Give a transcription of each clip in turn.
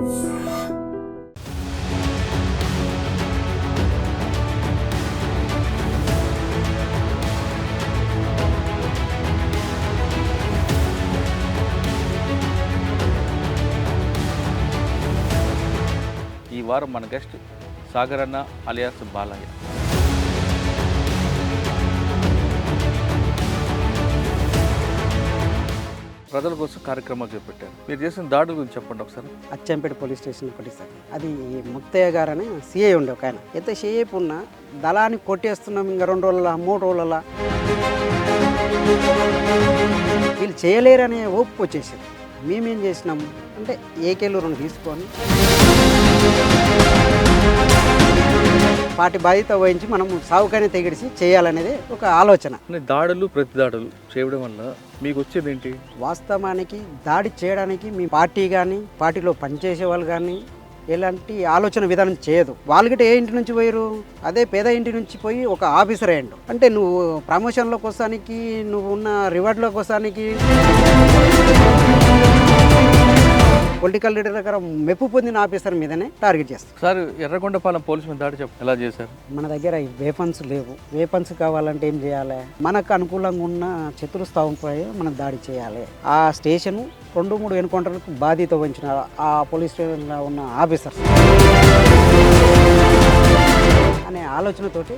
ఈ వారం మన గెస్ట్ సాగర్ అన్న అలియాస్ బాలయ్య. ప్రజల కోసం కార్యక్రమాలు చేపట్టారు. మీరు చేసిన దాడుల గురించి చెప్పండి ఒకసారి. అచ్చంపేట పోలీస్ స్టేషన్ ఒకటి సార్. అది ముత్తయ్య గారని సిఐ ఉండే ఒక ఆయన. ఎంతసేపు ఉన్నా దళాన్ని కొట్టేస్తున్నాం, ఇంకా 2 రోజుల 3 రోజుల వీళ్ళు చేయలేరనే ఓపు వచ్చేసారు. మేమేం చేసినాం అంటే ఏకేలు 2 తీసుకొని వాటి బాధ్యత వహించి మనం సాగుకానే తెగిడిచి చేయాలనేది ఒక ఆలోచన. దాడులు ప్రతి దాడులు చేయడం వల్ల మీకు వచ్చేది ఏంటి? వాస్తవానికి దాడి చేయడానికి మీ పార్టీ కానీ పార్టీలో పనిచేసే వాళ్ళు కానీ ఎలాంటి ఆలోచన విధానం చేయదు. వాళ్ళకిట ఏ ఇంటి నుంచి పోయారు? అదే పేద ఇంటి నుంచి పోయి ఒక ఆఫీసర్ అయ్యండు అంటే నువ్వు ప్రమోషన్ల కోసానికి, నువ్వు ఉన్న రివార్డుల కోసానికి, పొలిటికల్ లీడర్ దగ్గర మెప్పు పొందిన ఆఫీసర్ మీదనే టార్గెట్ చేస్తారు. సార్, ఎర్రగొండపాలెం పోలీసు మీద దాడి ఎలా చేశారు? మన దగ్గర వేపన్స్ లేవు. వేపన్స్ కావాలంటే ఏం చేయాలి? మనకు అనుకూలంగా ఉన్న చతురస్థావంపై మనం దాడి చేయాలి. ఆ స్టేషన్ 2-3 ఎన్కౌంటర్లకు బాధ్యత వహించిన ఆ పోలీస్ స్టేషన్లో ఉన్న ఆఫీసర్స్ అనే ఆలోచనతోటి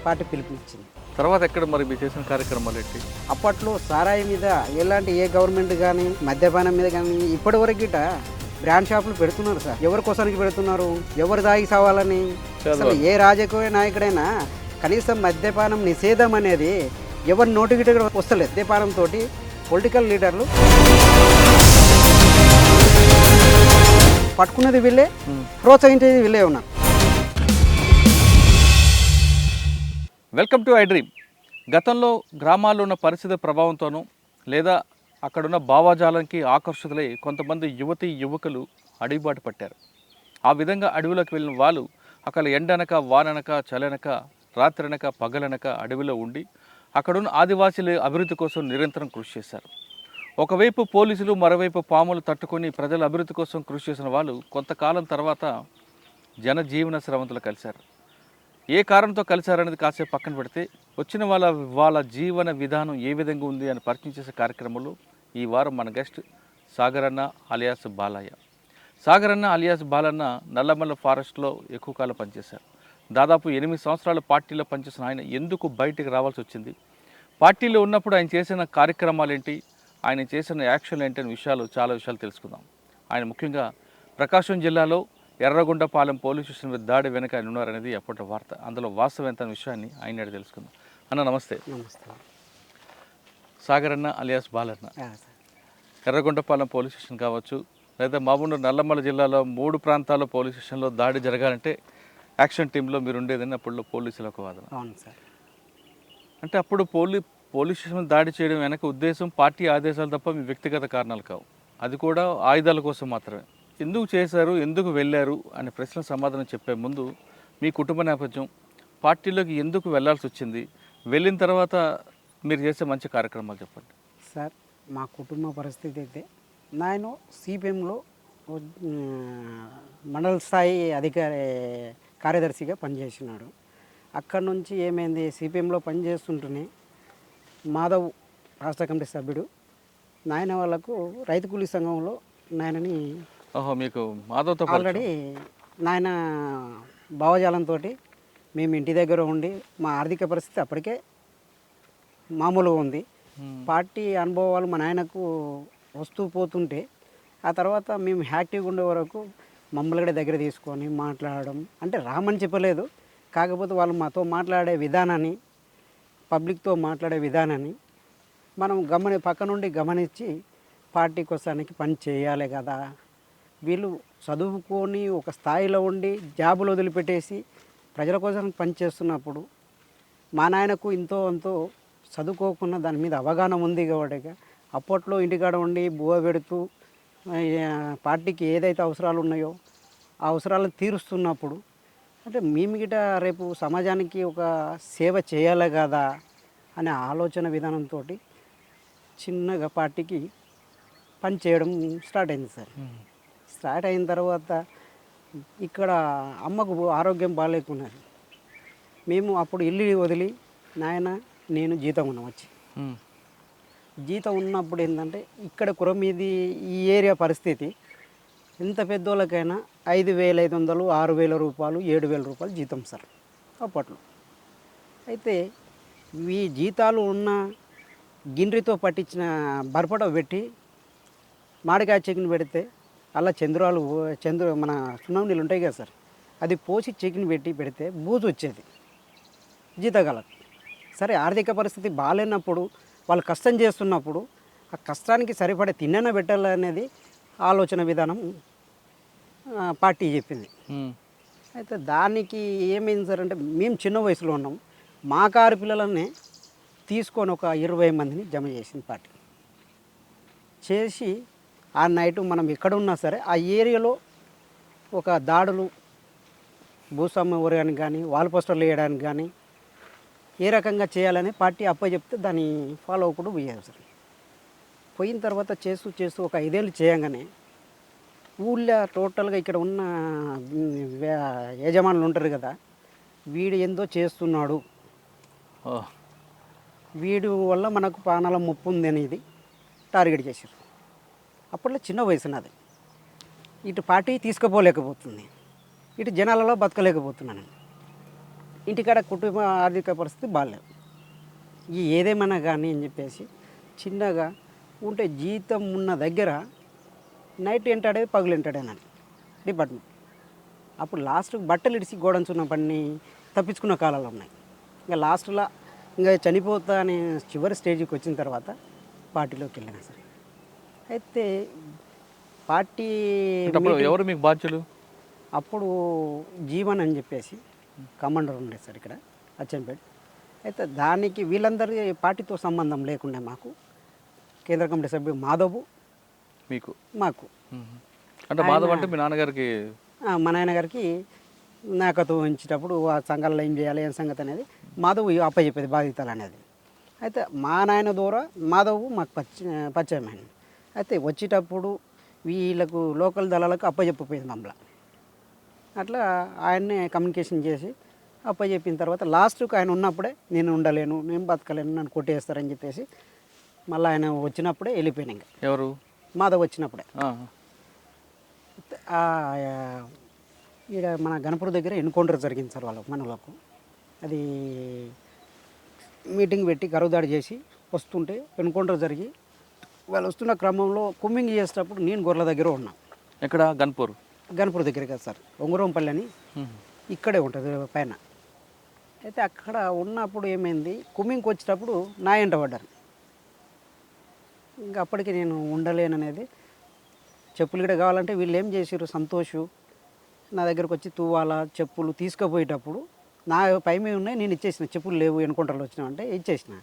పార్టీ పిలుపునిచ్చింది. తర్వాత ఎక్కడ మరి మీరు చేసిన కార్యక్రమాలు ఏంటి? అప్పట్లో సారాయి మీద ఎలాంటి ఏ గవర్నమెంట్ కానీ మద్యపానం మీద కానీ ఇప్పటివరకు గిట బ్రాండ్ షాపులు పెడుతున్నారు సార్. ఎవరి కోసానికి పెడుతున్నారు? ఎవరు తాగి సావాలని? అసలు ఏ రాజకీయ నాయకుడైనా కనీసం మద్యపానం నిషేధం అనేది ఎవరి నోటికి వస్తలేదు. మద్యపానంతో పొలిటికల్ లీడర్లు పట్టుకున్నది వీళ్ళే, ప్రోత్సహించేది వీళ్ళే ఉన్నారు. Welcome to I dream. గతంలో గ్రామాల్లో ఉన్న పరిస్థితి ప్రభావంతోనూ లేదా అక్కడున్న భావాజాలానికి ఆకర్షితులై కొంతమంది యువకులు అడవిబాటు పట్టారు. ఆ విధంగా అడవిలోకి వెళ్ళిన వాళ్ళు అక్కడ ఎండనక, వాననక, చలనక, రాత్రనక, పగలనక అడవిలో ఉండి అక్కడున్న ఆదివాసీల అభివృద్ధి కోసం నిరంతరం కృషి చేశారు. ఒకవైపు పోలీసులు, మరోవైపు పాములు తట్టుకొని ప్రజల అభివృద్ధి కోసం కృషి చేసిన వాళ్ళు కొంతకాలం తర్వాత జనజీవన శ్రవంతులు కలిశారు. ఏ కారణంతో కలిశారనేది కాసేపు పక్కన పెడితే వచ్చిన వాళ్ళ జీవన విధానం ఏ విధంగా ఉంది అని పరిచయం చేసే కార్యక్రమంలో ఈ వారం మన గెస్ట్ సాగర్ అన్న అలియాస్ బాలయ్య. సాగర్ అన్న అలియాస్ బాలన్న నల్లమల్ల ఫారెస్ట్లో ఎక్కువ కాలం పనిచేశారు. దాదాపు 8 సంవత్సరాలు పార్టీలో పనిచేసిన ఆయన ఎందుకు బయటికి రావాల్సి వచ్చింది, పార్టీలో ఉన్నప్పుడు ఆయన చేసిన కార్యక్రమాలు ఏంటి, ఆయన చేసిన యాక్షన్ ఏంటి అనే చాలా విషయాలు తెలుసుకుందాం. ఆయన ముఖ్యంగా ప్రకాశం జిల్లాలో ఎర్రగొండపాలెం పోలీస్ స్టేషన్ మీద దాడి వెనక ఆయన ఉన్నారనేది అప్పటి వార్త. అందులో వాస్తవం ఎంత అనే విషయాన్ని ఆయన తెలుసుకుందాం. అన్న నమస్తే. నమస్తే. సాగర్ అన్న alias Balanna, Yerragondapalem police station కావచ్చు లేదా మామూలు నల్లమల్ల జిల్లాలో 3 ప్రాంతాల్లో పోలీస్ స్టేషన్లో దాడి జరగాలంటే యాక్షన్ టీంలో మీరు ఉండేదని అప్పుడు పోలీసుల ఒక వాదన. అవును సార్. అంటే అప్పుడు పోలీస్ స్టేషన్ దాడి చేయడం వెనక ఉద్దేశం పార్టీ ఆదేశాలు తప్ప మీ వ్యక్తిగత కారణాలు కావు, అది కూడా ఆయుధాల కోసం మాత్రమే. ఎందుకు చేశారు, ఎందుకు వెళ్ళారు అనే ప్రశ్న సమాధానం చెప్పే ముందు మీ కుటుంబ నేపథ్యం, పార్టీలోకి ఎందుకు వెళ్ళాల్సి వచ్చింది, వెళ్ళిన తర్వాత మీరు చేసే మంచి కార్యక్రమాలు చెప్పండి. సార్, మా కుటుంబ పరిస్థితి అయితే నేను సిపిఎంలో మండల స్థాయి కార్యదర్శిగా పనిచేసినాడు. అక్కడ నుంచి ఏమైంది, సిపిఎంలో పనిచేస్తుంటేనే మాధవ్ రాష్ట్ర కమిటీ సభ్యుడు నాయన వాళ్ళకు రైతు కూలీ సంఘంలో నాయనని మీకు మాధవ్తో ఆల్రెడీ నాయన భావజాలంతో మేము ఇంటి దగ్గర ఉండి మా ఆర్థిక పరిస్థితి అప్పటికే మామూలుగా ఉంది. పార్టీ అనుభవాలు మా నాయనకు వస్తూ పోతుంటే ఆ తర్వాత మేము యాక్టివ్గా ఉండే వరకు మమ్మల్ని కూడా దగ్గర తీసుకొని మాట్లాడడం అంటే రామని చెప్పలేదు, కాకపోతే వాళ్ళు మాతో మాట్లాడే విధానాన్ని, పబ్లిక్తో మాట్లాడే విధానాన్ని మనం పక్క నుండి గమనించి పార్టీ కోసానికి పని చేయాలి కదా, వీళ్ళు చదువుకొని ఒక స్థాయిలో ఉండి జాబులు వదిలిపెట్టేసి ప్రజల కోసం పనిచేస్తున్నప్పుడు మా నాయనకు అంతో చదువుకోకుండా దాని మీద అవగాహన ఉంది కాబట్టి అప్పట్లో ఇంటికాడ ఉండి బువ్వ పెడుతూ పార్టీకి ఏదైతే అవసరాలు ఉన్నాయో ఆ అవసరాలను తీరుస్తున్నప్పుడు అంటే మేము గిట రేపు సమాజానికి ఒక సేవ చేయాలి కదా అనే ఆలోచన విధానంతో చిన్నగా పార్టీకి పని చేయడం స్టార్ట్ అయింది సార్. స్టార్ట్ అయిన తర్వాత ఇక్కడ అమ్మకు ఆరోగ్యం బాగాలేకున్నది. మేము అప్పుడు ఇల్లు వదిలి నాయన నేను జీతం ఉన్నాం వచ్చి. ఉమ్. జీతం ఉన్నప్పుడు ఏంటంటే ఇక్కడ కురమీది ఈ ఏరియా పరిస్థితి ఎంత పెద్దోళ్ళకైనా 5,500, 6,000 రూపాయలు, 7,000 రూపాయలు జీతం సార్ అప్పట్లో. అయితే ఈ జీతాలు ఉన్న గిండ్రితో పట్టించిన బర్పడ పెట్టి మామిడికాయ చికెన్ పెడితే అలా మన సున్నం నీళ్ళు ఉంటాయి కదా సార్, అది పోసి చికెన్ పెడితే బూజు వచ్చేది జీతగాలకు. సరే ఆర్థిక పరిస్థితి బాగాలేనప్పుడు వాళ్ళు కష్టం చేస్తున్నప్పుడు ఆ కష్టానికి సరిపడే తిన్నైనా పెట్టాలనేది ఆలోచన విధానం పార్టీ చెప్పింది. ఉమ్. అయితే దానికి ఏమైంది సార్ అంటే మేము చిన్న వయసులో ఉన్నాం, మా కారు పిల్లలనే తీసుకొని ఒక 20 మందిని జమ చేసింది పార్టీ. చేసి ఆ నైటు మనం ఎక్కడున్నా సరే ఆ ఏరియాలో ఒక దాడులు భూస్వామ్య ఊరగానికి కానీ వాల్ పోస్టర్లు వేయడానికి కానీ ఏ రకంగా చేయాలని పార్టీ అప్పచెప్తే దాన్ని ఫాలో అవ్వకుండా పోయారు సార్. పోయిన తర్వాత చేస్తూ ఒక 5 ఏళ్ళు చేయంగానే ఊళ్ళో టోటల్గా ఇక్కడ ఉన్న యజమానులు ఉంటారు కదా, వీడు ఏందో చేస్తున్నాడు, ఓ. వీడు వల్ల మనకు ప్రాణాల ముప్పు ఉంది అనేది టార్గెట్ చేశారు. అప్పట్లో చిన్న వయసు నాది, ఇటు పార్టీ తీసుకుపోలేకపోతుంది, ఇటు జనాలలో బతకలేకపోతున్నాను, ఇంటికాడ కుటుంబ ఆర్థిక పరిస్థితి బాగాలేదు. ఏదేమన్నా కానీ అని చెప్పేసి చిన్నగా ఉంటే జీతం ఉన్న దగ్గర నైట్ ఎంటాడే పగులు ఎంటాడేనని డిపార్ట్మెంట్. అప్పుడు లాస్ట్ బట్టలు ఇడిసి గోడంచున్న పని తప్పించుకున్న కాలాలు ఉన్నాయి. ఇంకా లాస్ట్లో ఇంకా చనిపోతా అనే చివరి స్టేజ్కి వచ్చిన తర్వాత పార్టీలోకి వెళ్ళినా సరే. అయితే పార్టీ ఎవరు మీకు బాధ్యులు? అప్పుడు జీవన్ అని చెప్పేసి కమాండర్ ఉండే సార్ ఇక్కడ అచ్చంపేట. అయితే దానికి వీళ్ళందరి పార్టీతో సంబంధం లేకుండా మాకు కేంద్ర కమిటీ సభ్యుడు మాధవ్ మాకు అంటే మాధవ్ అంటే మీ నాన్నగారికి, మా నాన్నగారికి నాకతో ఉంచేటప్పుడు ఆ సంఘాలలో ఏం చేయాలి ఏం సంగతి అనేది మాధవ్ అప్పచెప్పేది బాధ్యతలు అనేది. అయితే మా నాయన ద్వారా మాధవ్ మాకు పరిచయమైన. అయితే వచ్చేటప్పుడు వీళ్ళకు లోకల్ దళాలకు అప్పచెప్పిపోయింది మమ్మల్ని. అట్లా ఆయన్నే కమ్యూనికేషన్ చేసి అప్పచెప్పిన తర్వాత లాస్ట్కి ఆయన ఉన్నప్పుడే నేను ఉండలేను, నేను బతకలేను, నన్ను కొట్టేస్తారని చెప్పేసి మళ్ళీ ఆయన వచ్చినప్పుడే వెళ్ళిపోయినా. ఇంకా ఎవరు? మాధవ్ వచ్చినప్పుడే. ఈడ మన గణపూర్ దగ్గర ఎన్కౌంటర్ జరిగింది సార్ మనలకు. అది మీటింగ్ పెట్టి గరువుదాడి చేసి వస్తుంటే ఎన్కౌంటర్ జరిగి వాళ్ళు వస్తున్న క్రమంలో కుమ్మింగ్ చేసేటప్పుడు నేను గొర్రెల దగ్గర ఉన్నా. ఎక్కడ? గణపూర్ దగ్గర కదా సార్, ఒంగురంపల్లి అని ఇక్కడే ఉంటుంది పైన. అయితే అక్కడ ఉన్నప్పుడు ఏమైంది, కుమ్మింగ్కి వచ్చేటప్పుడు నా ఎంట పడ్డారు. ఇంకా అప్పటికి నేను ఉండలేననేది, చెప్పులు కూడా కావాలంటే వీళ్ళు ఏం చేసారు, సంతోషు నా దగ్గరకు వచ్చి తువ్వాల చెప్పులు తీసుకుపోయేటప్పుడు నా పై మీద ఉన్నాయి, నేను ఇచ్చేసిన, చెప్పులు లేవు ఎన్కౌంటర్లు వచ్చినామంటే ఇచ్చేసిన.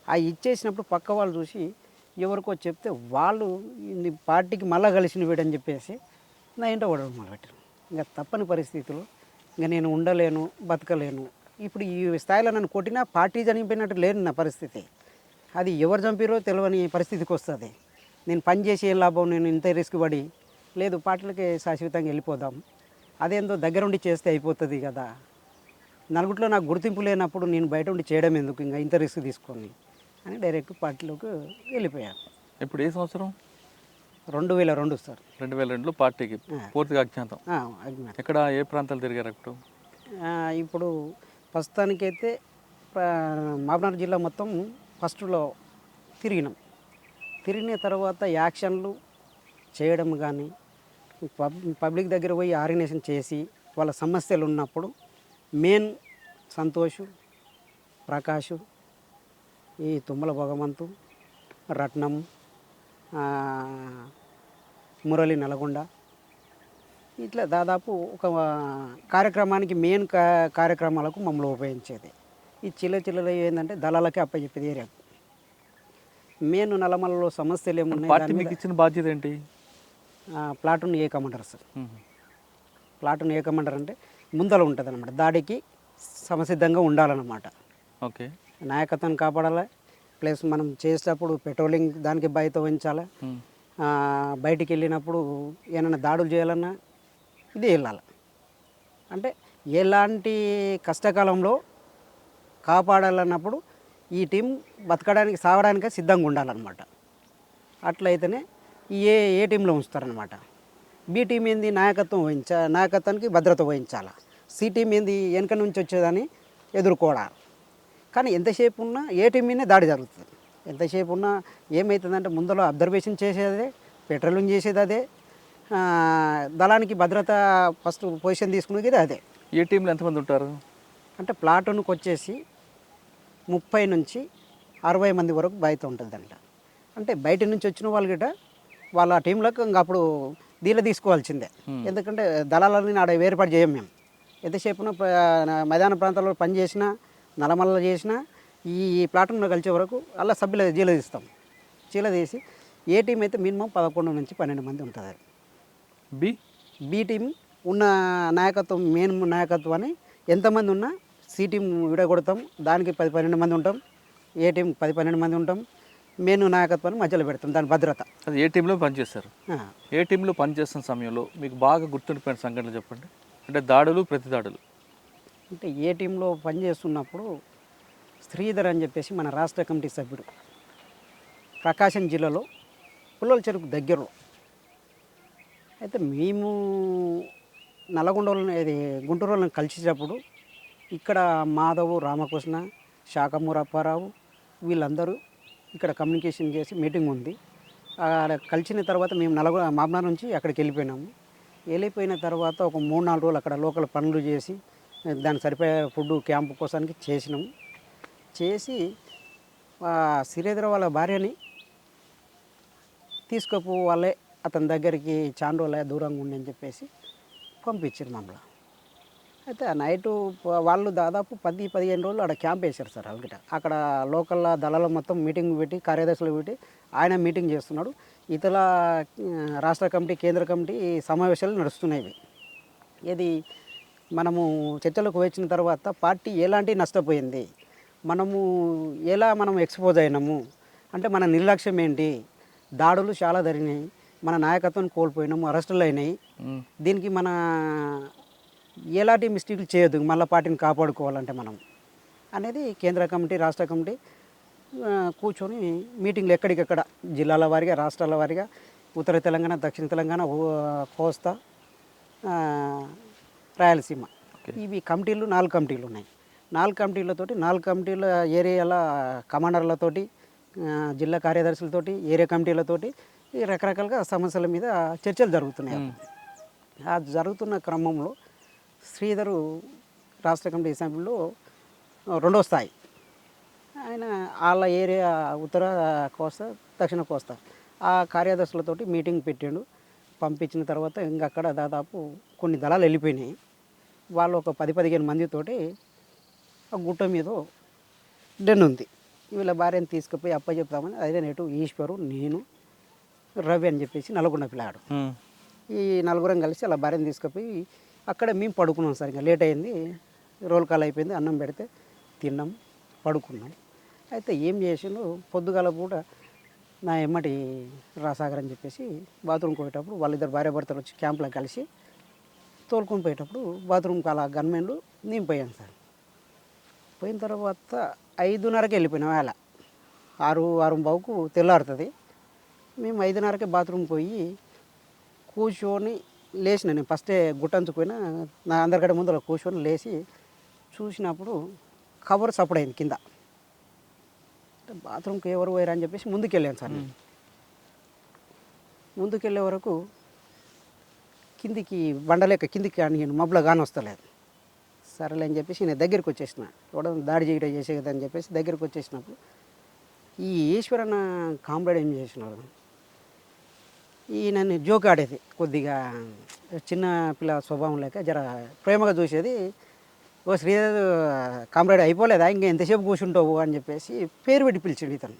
ఆ ఇచ్చేసినప్పుడు పక్క వాళ్ళు చూసి ఎవరికో చెప్తే వాళ్ళు పార్టీకి మళ్ళా కలిసిన వీడని చెప్పేసి నా ఇంట పడడం మొదలుపెట్టారు. ఇంకా తప్పని పరిస్థితులు ఇంకా నేను ఉండలేను, బతకలేను. ఇప్పుడు ఈ స్థాయిలో నన్ను కొట్టినా పార్టీ చనిపోయినట్టు లేని నా పరిస్థితి. అది ఎవరు చంపిరో తెలియని పరిస్థితికి వస్తుంది. నేను పని చేసి ఏ లాభం, నేను ఇంత రిస్క్ పడి లేదు, పార్టీలకే శాశ్వతంగా వెళ్ళిపోదాం, అదేందో దగ్గరుండి చేస్తే అయిపోతుంది కదా, నలుగురిలో నాకు గుర్తింపు లేనప్పుడు నేను బయట ఉండి చేయడం ఎందుకు, ఇంకా ఇంత రిస్క్ తీసుకొని అని డైరెక్ట్ పార్టీలోకి వెళ్ళిపోయాను. ఇప్పుడు ఏ సంవత్సరం? 2002 సార్. 2002లో పార్టీకి పూర్తిగా అజ్ఞాతం. ఎక్కడ, ఏ ప్రాంతాలు తిరిగారు ఇప్పుడు? ఇప్పుడు ప్రస్తుతానికైతే మహబూబ్నగర్ జిల్లా మొత్తం ఫస్ట్లో తిరిగిన తర్వాత యాక్షన్లు చేయడం కానీ పబ్లిక్ దగ్గర పోయి ఆర్గనైజేషన్ చేసి వాళ్ళ సమస్యలు ఉన్నప్పుడు మెయిన్ సంతోషు, ప్రకాషు, ఈ తుమ్మల భగవంతు, రత్నం, మురళి నల్గొండ, ఇట్లా దాదాపు ఒక కార్యక్రమానికి మెయిన్ కార్యక్రమాలకు మమ్మల్ని ఉపయోగించేది. ఈ చిల్లర ఏంటంటే దళాలకే అప్పచెప్పేది ఏరియాకు. మెయిన్ నల్లమలలో సమస్యలు ఏమున్నాయి, మీకు ఇచ్చిన బాధ్యత ఏంటి? ప్లాటూన్ ఏ కమాండర్ సార్. ప్లాటూన్ ఏ కమాండర్ అంటే ముందర ఉంటుంది అనమాట, దాడికి సమసిద్ధంగా ఉండాలన్నమాట. ఓకే, నాయకత్వాన్ని కాపాడాలి, ప్లస్ మనం చేసేటప్పుడు పెట్రోలింగ్ దానికి భయతో ఉంచాలి, బయటికి వెళ్ళినప్పుడు ఏమైనా దాడులు చేయాలన్నా ఇదే వెళ్ళాలి. అంటే ఎలాంటి కష్టకాలంలో కాపాడాలన్నప్పుడు ఈ టీం బతకడానికి సావడానికే సిద్ధంగా ఉండాలన్నమాట. అట్లయితేనే ఏ టీంలో ఉంచుతారనమాట. బి టీం ఏంది నాయకత్వానికి భద్రత వహించాలి. సి టీం ఏంది వెనక నుంచి వచ్చేదాన్ని ఎదుర్కోవాలి. కానీ ఎంతసేపు ఉన్నా ఏ టీం మీదనే దాడి జరుగుతుంది. ఎంతసేపు ఉన్నా ఏమవుతుందంటే ముందర అబ్జర్వేషన్ చేసేదే, పెట్రోలింగ్ చేసేది అదే, దళానికి భద్రత ఫస్ట్ పొజిషన్ తీసుకునేది అదే. ఏ టీంలో ఎంతమంది ఉంటారు? అంటే ప్లాటూన్కి వచ్చేసి 30 నుంచి 60 మంది వరకు బయట ఉంటుంది అంట. అంటే బయట నుంచి వచ్చిన వాళ్ళు గిట్ట వాళ్ళ టీంలకు ఇంకా అప్పుడు దీనిలో తీసుకోవాల్సిందే. ఎందుకంటే దళాలని ఆడ వేరుపాటు చేయం మేము. ఎంతసేపున మైదాన ప్రాంతాల్లో పని చేసినా, నల్లమల్ల చేసినా ఈ ప్లాటూన్లో కలిసే వరకు అలా సభ్యులు జీలదీస్తాం. జీలదీసి ఏ టీం అయితే మినిమం 11 నుంచి 12 మంది ఉంటుంది. బి టీం ఉన్న నాయకత్వం మెయిన్ నాయకత్వాన్ని ఎంతమంది ఉన్నా సి టీం విడగొడతాం. దానికి 10-12 మంది ఉంటాం. ఏ టీం 10-12 మంది ఉంటాం. మెయిన్ నాయకత్వాన్ని మధ్యలో పెడతాం, దాని భద్రత. అది ఏ టీంలో పనిచేస్తారు? ఏ టీంలో పనిచేస్తున్న సమయంలో మీకు బాగా గుర్తుండిపోయిన సంఘటనలు చెప్పండి. అంటే దాడులు, ప్రతి దాడులు. అంటే ఏ టీంలో పనిచేస్తున్నప్పుడు శ్రీధర్ అని చెప్పేసి మన రాష్ట్ర కమిటీ సభ్యుడు, ప్రకాశం జిల్లాలో పుల్లల చెరుకు దగ్గరలో. అయితే మేము నల్లగొండ ఇది గుంటూరు వాళ్ళని కలిసేటప్పుడు ఇక్కడ మాధవ్, రామకృష్ణ, శాఖమూరు అప్పారావు వీళ్ళందరూ ఇక్కడ కమ్యూనికేషన్ చేసి మీటింగ్ ఉంది. అక్కడ కలిసిన తర్వాత మేము మాబ్నార్ నుంచి అక్కడికి వెళ్ళిపోయినాము. వెళ్ళిపోయిన తర్వాత ఒక 3-4 రోజులు అక్కడ లోకల్ పనులు చేసి దానికి సరిపోయే ఫుడ్ క్యాంపు కోసానికి చేసినాము. చేసి శ్రీధర్ వాళ్ళ భార్యని తీసుకుపోవాలే అతని దగ్గరికి చాలా రోజులే దూరంగా ఉండి అని చెప్పేసి పంపించారు మమ్మల్ని. అయితే ఆ నైటు వాళ్ళు దాదాపు 10-15 రోజులు అక్కడ క్యాంప్ వేశారు సార్. అల్గిట అక్కడ లోకల్ దళాలు మొత్తం మీటింగ్ పెట్టి, కార్యదర్శులు పెట్టి ఆయన మీటింగ్ చేస్తున్నాడు. ఇతర రాష్ట్ర కమిటీ, కేంద్ర కమిటీ సమావేశాలు నడుస్తున్నాయి. ఇది మనము చర్చలకు వచ్చిన తర్వాత పార్టీ ఎలాంటి నష్టపోయింది, మనం ఎక్స్పోజ్ అయినాము అంటే మన నిర్లక్ష్యం ఏంటి, దాడులు చాలా జరిగినాయి, మన నాయకత్వాన్ని కోల్పోయినాము, అరెస్టులు అయినాయి. దీనికి మన ఎలాంటి మిస్టేక్లు చేయొద్దు, మళ్ళీ పార్టీని కాపాడుకోవాలంటే మనం అనేది కేంద్ర కమిటీ, రాష్ట్ర కమిటీ కూర్చొని మీటింగ్లు ఎక్కడికెక్కడ జిల్లాల వారీగా, రాష్ట్రాల వారీగా, ఉత్తర తెలంగాణ, దక్షిణ తెలంగాణ, కోస్తా, రాయలసీమ, ఇవి కమిటీలు 4 కమిటీలు ఉన్నాయి. 4 కమిటీలతోటి 4 కమిటీల ఏరియాల కమాండర్లతోటి, జిల్లా కార్యదర్శులతోటి, ఏరియా కమిటీలతోటి ఈ రకరకాలుగా సమస్యల మీద చర్చలు జరుగుతున్నాయి. ఆ జరుగుతున్న క్రమంలో శ్రీధరు రాష్ట్ర కమిటీ సభ్యుల్లో 2వ స్థాయి ఆయన, వాళ్ళ ఏరియా ఉత్తర కోస్తా, దక్షిణ కోస్తా ఆ కార్యదర్శులతోటి మీటింగ్ పెట్టాడు. పంపించిన తర్వాత ఇంకా అక్కడ దాదాపు కొన్ని దళాలు వెళ్ళిపోయినాయి. వాళ్ళు ఒక 10-15 మందితోటి ఆ గుట్ట మీద డెన్ ఉంది. వీళ్ళ భార్యను తీసుకుపోయి అప్పచెప్తామని అదే నేటు ఈశ్వరు, నేను, రవి అని చెప్పేసి నల్గొండ పిల్లాడు, ఈ 4గురం కలిసి అలా భార్యను తీసుకుపోయి అక్కడ మేము పడుకున్నాం. సార్ ఇంకా లేట్ అయింది, రోల్ కాల్ అయిపోయింది, అన్నం పెడితే తిన్నాం, పడుకున్నాం. అయితే ఏం చేసిండు, పొద్దుగాల పూట నా ఎమ్మటి రాసాగర్ అని చెప్పేసి బాత్రూమ్కి పోయేటప్పుడు వాళ్ళిద్దరు భార్యాభర్తలు వచ్చి క్యాంప్లో కలిసి తోలుకొని పోయేటప్పుడు బాత్రూమ్కి అలా గన్మెన్లు నేను పోయాను సార్. పోయిన తర్వాత 5:30కి వెళ్ళిపోయినాం. వేళ 6-6:15కు తెల్లారుతుంది. మేము 5:30కే బాత్రూమ్కి పోయి కూర్చొని లేచిన. నేను ఫస్టే గుట్టంచుకుపోయినా, నా అందరికంటే ముందర కూర్చొని లేచి చూసినప్పుడు కవర్ సపోర్ట్ అయింది కింద. బాత్రూమ్కి ఎవరు పోయారు అని చెప్పేసి ముందుకు వెళ్ళాను సార్. నేను ముందుకు వెళ్ళే వరకు కిందికి బండలేక కిందికి కానీ మబ్బులో గాని వస్తలేదు. సరేలే అని చెప్పేసి నేను దగ్గరికి వచ్చేసిన, ఎవడో దాడి చేయడం చేసేదని చెప్పేసి దగ్గరికి వచ్చేసినప్పుడు ఈ ఈశ్వరన్న కామ్రేడ్ ఏం చేసినాడు, ఈ నన్ను జోక్ ఆడేది, కొద్దిగా చిన్న పిల్ల స్వభావం లేక జర ప్రేమగా చూసేది. ఓ శ్రీధర్ కామ్రేడ్ అయిపోలేదా, ఇంకా ఎంతసేపు కూర్చుంటావు అని చెప్పేసి పేరు పెట్టి పిలిచిండు ఇతను.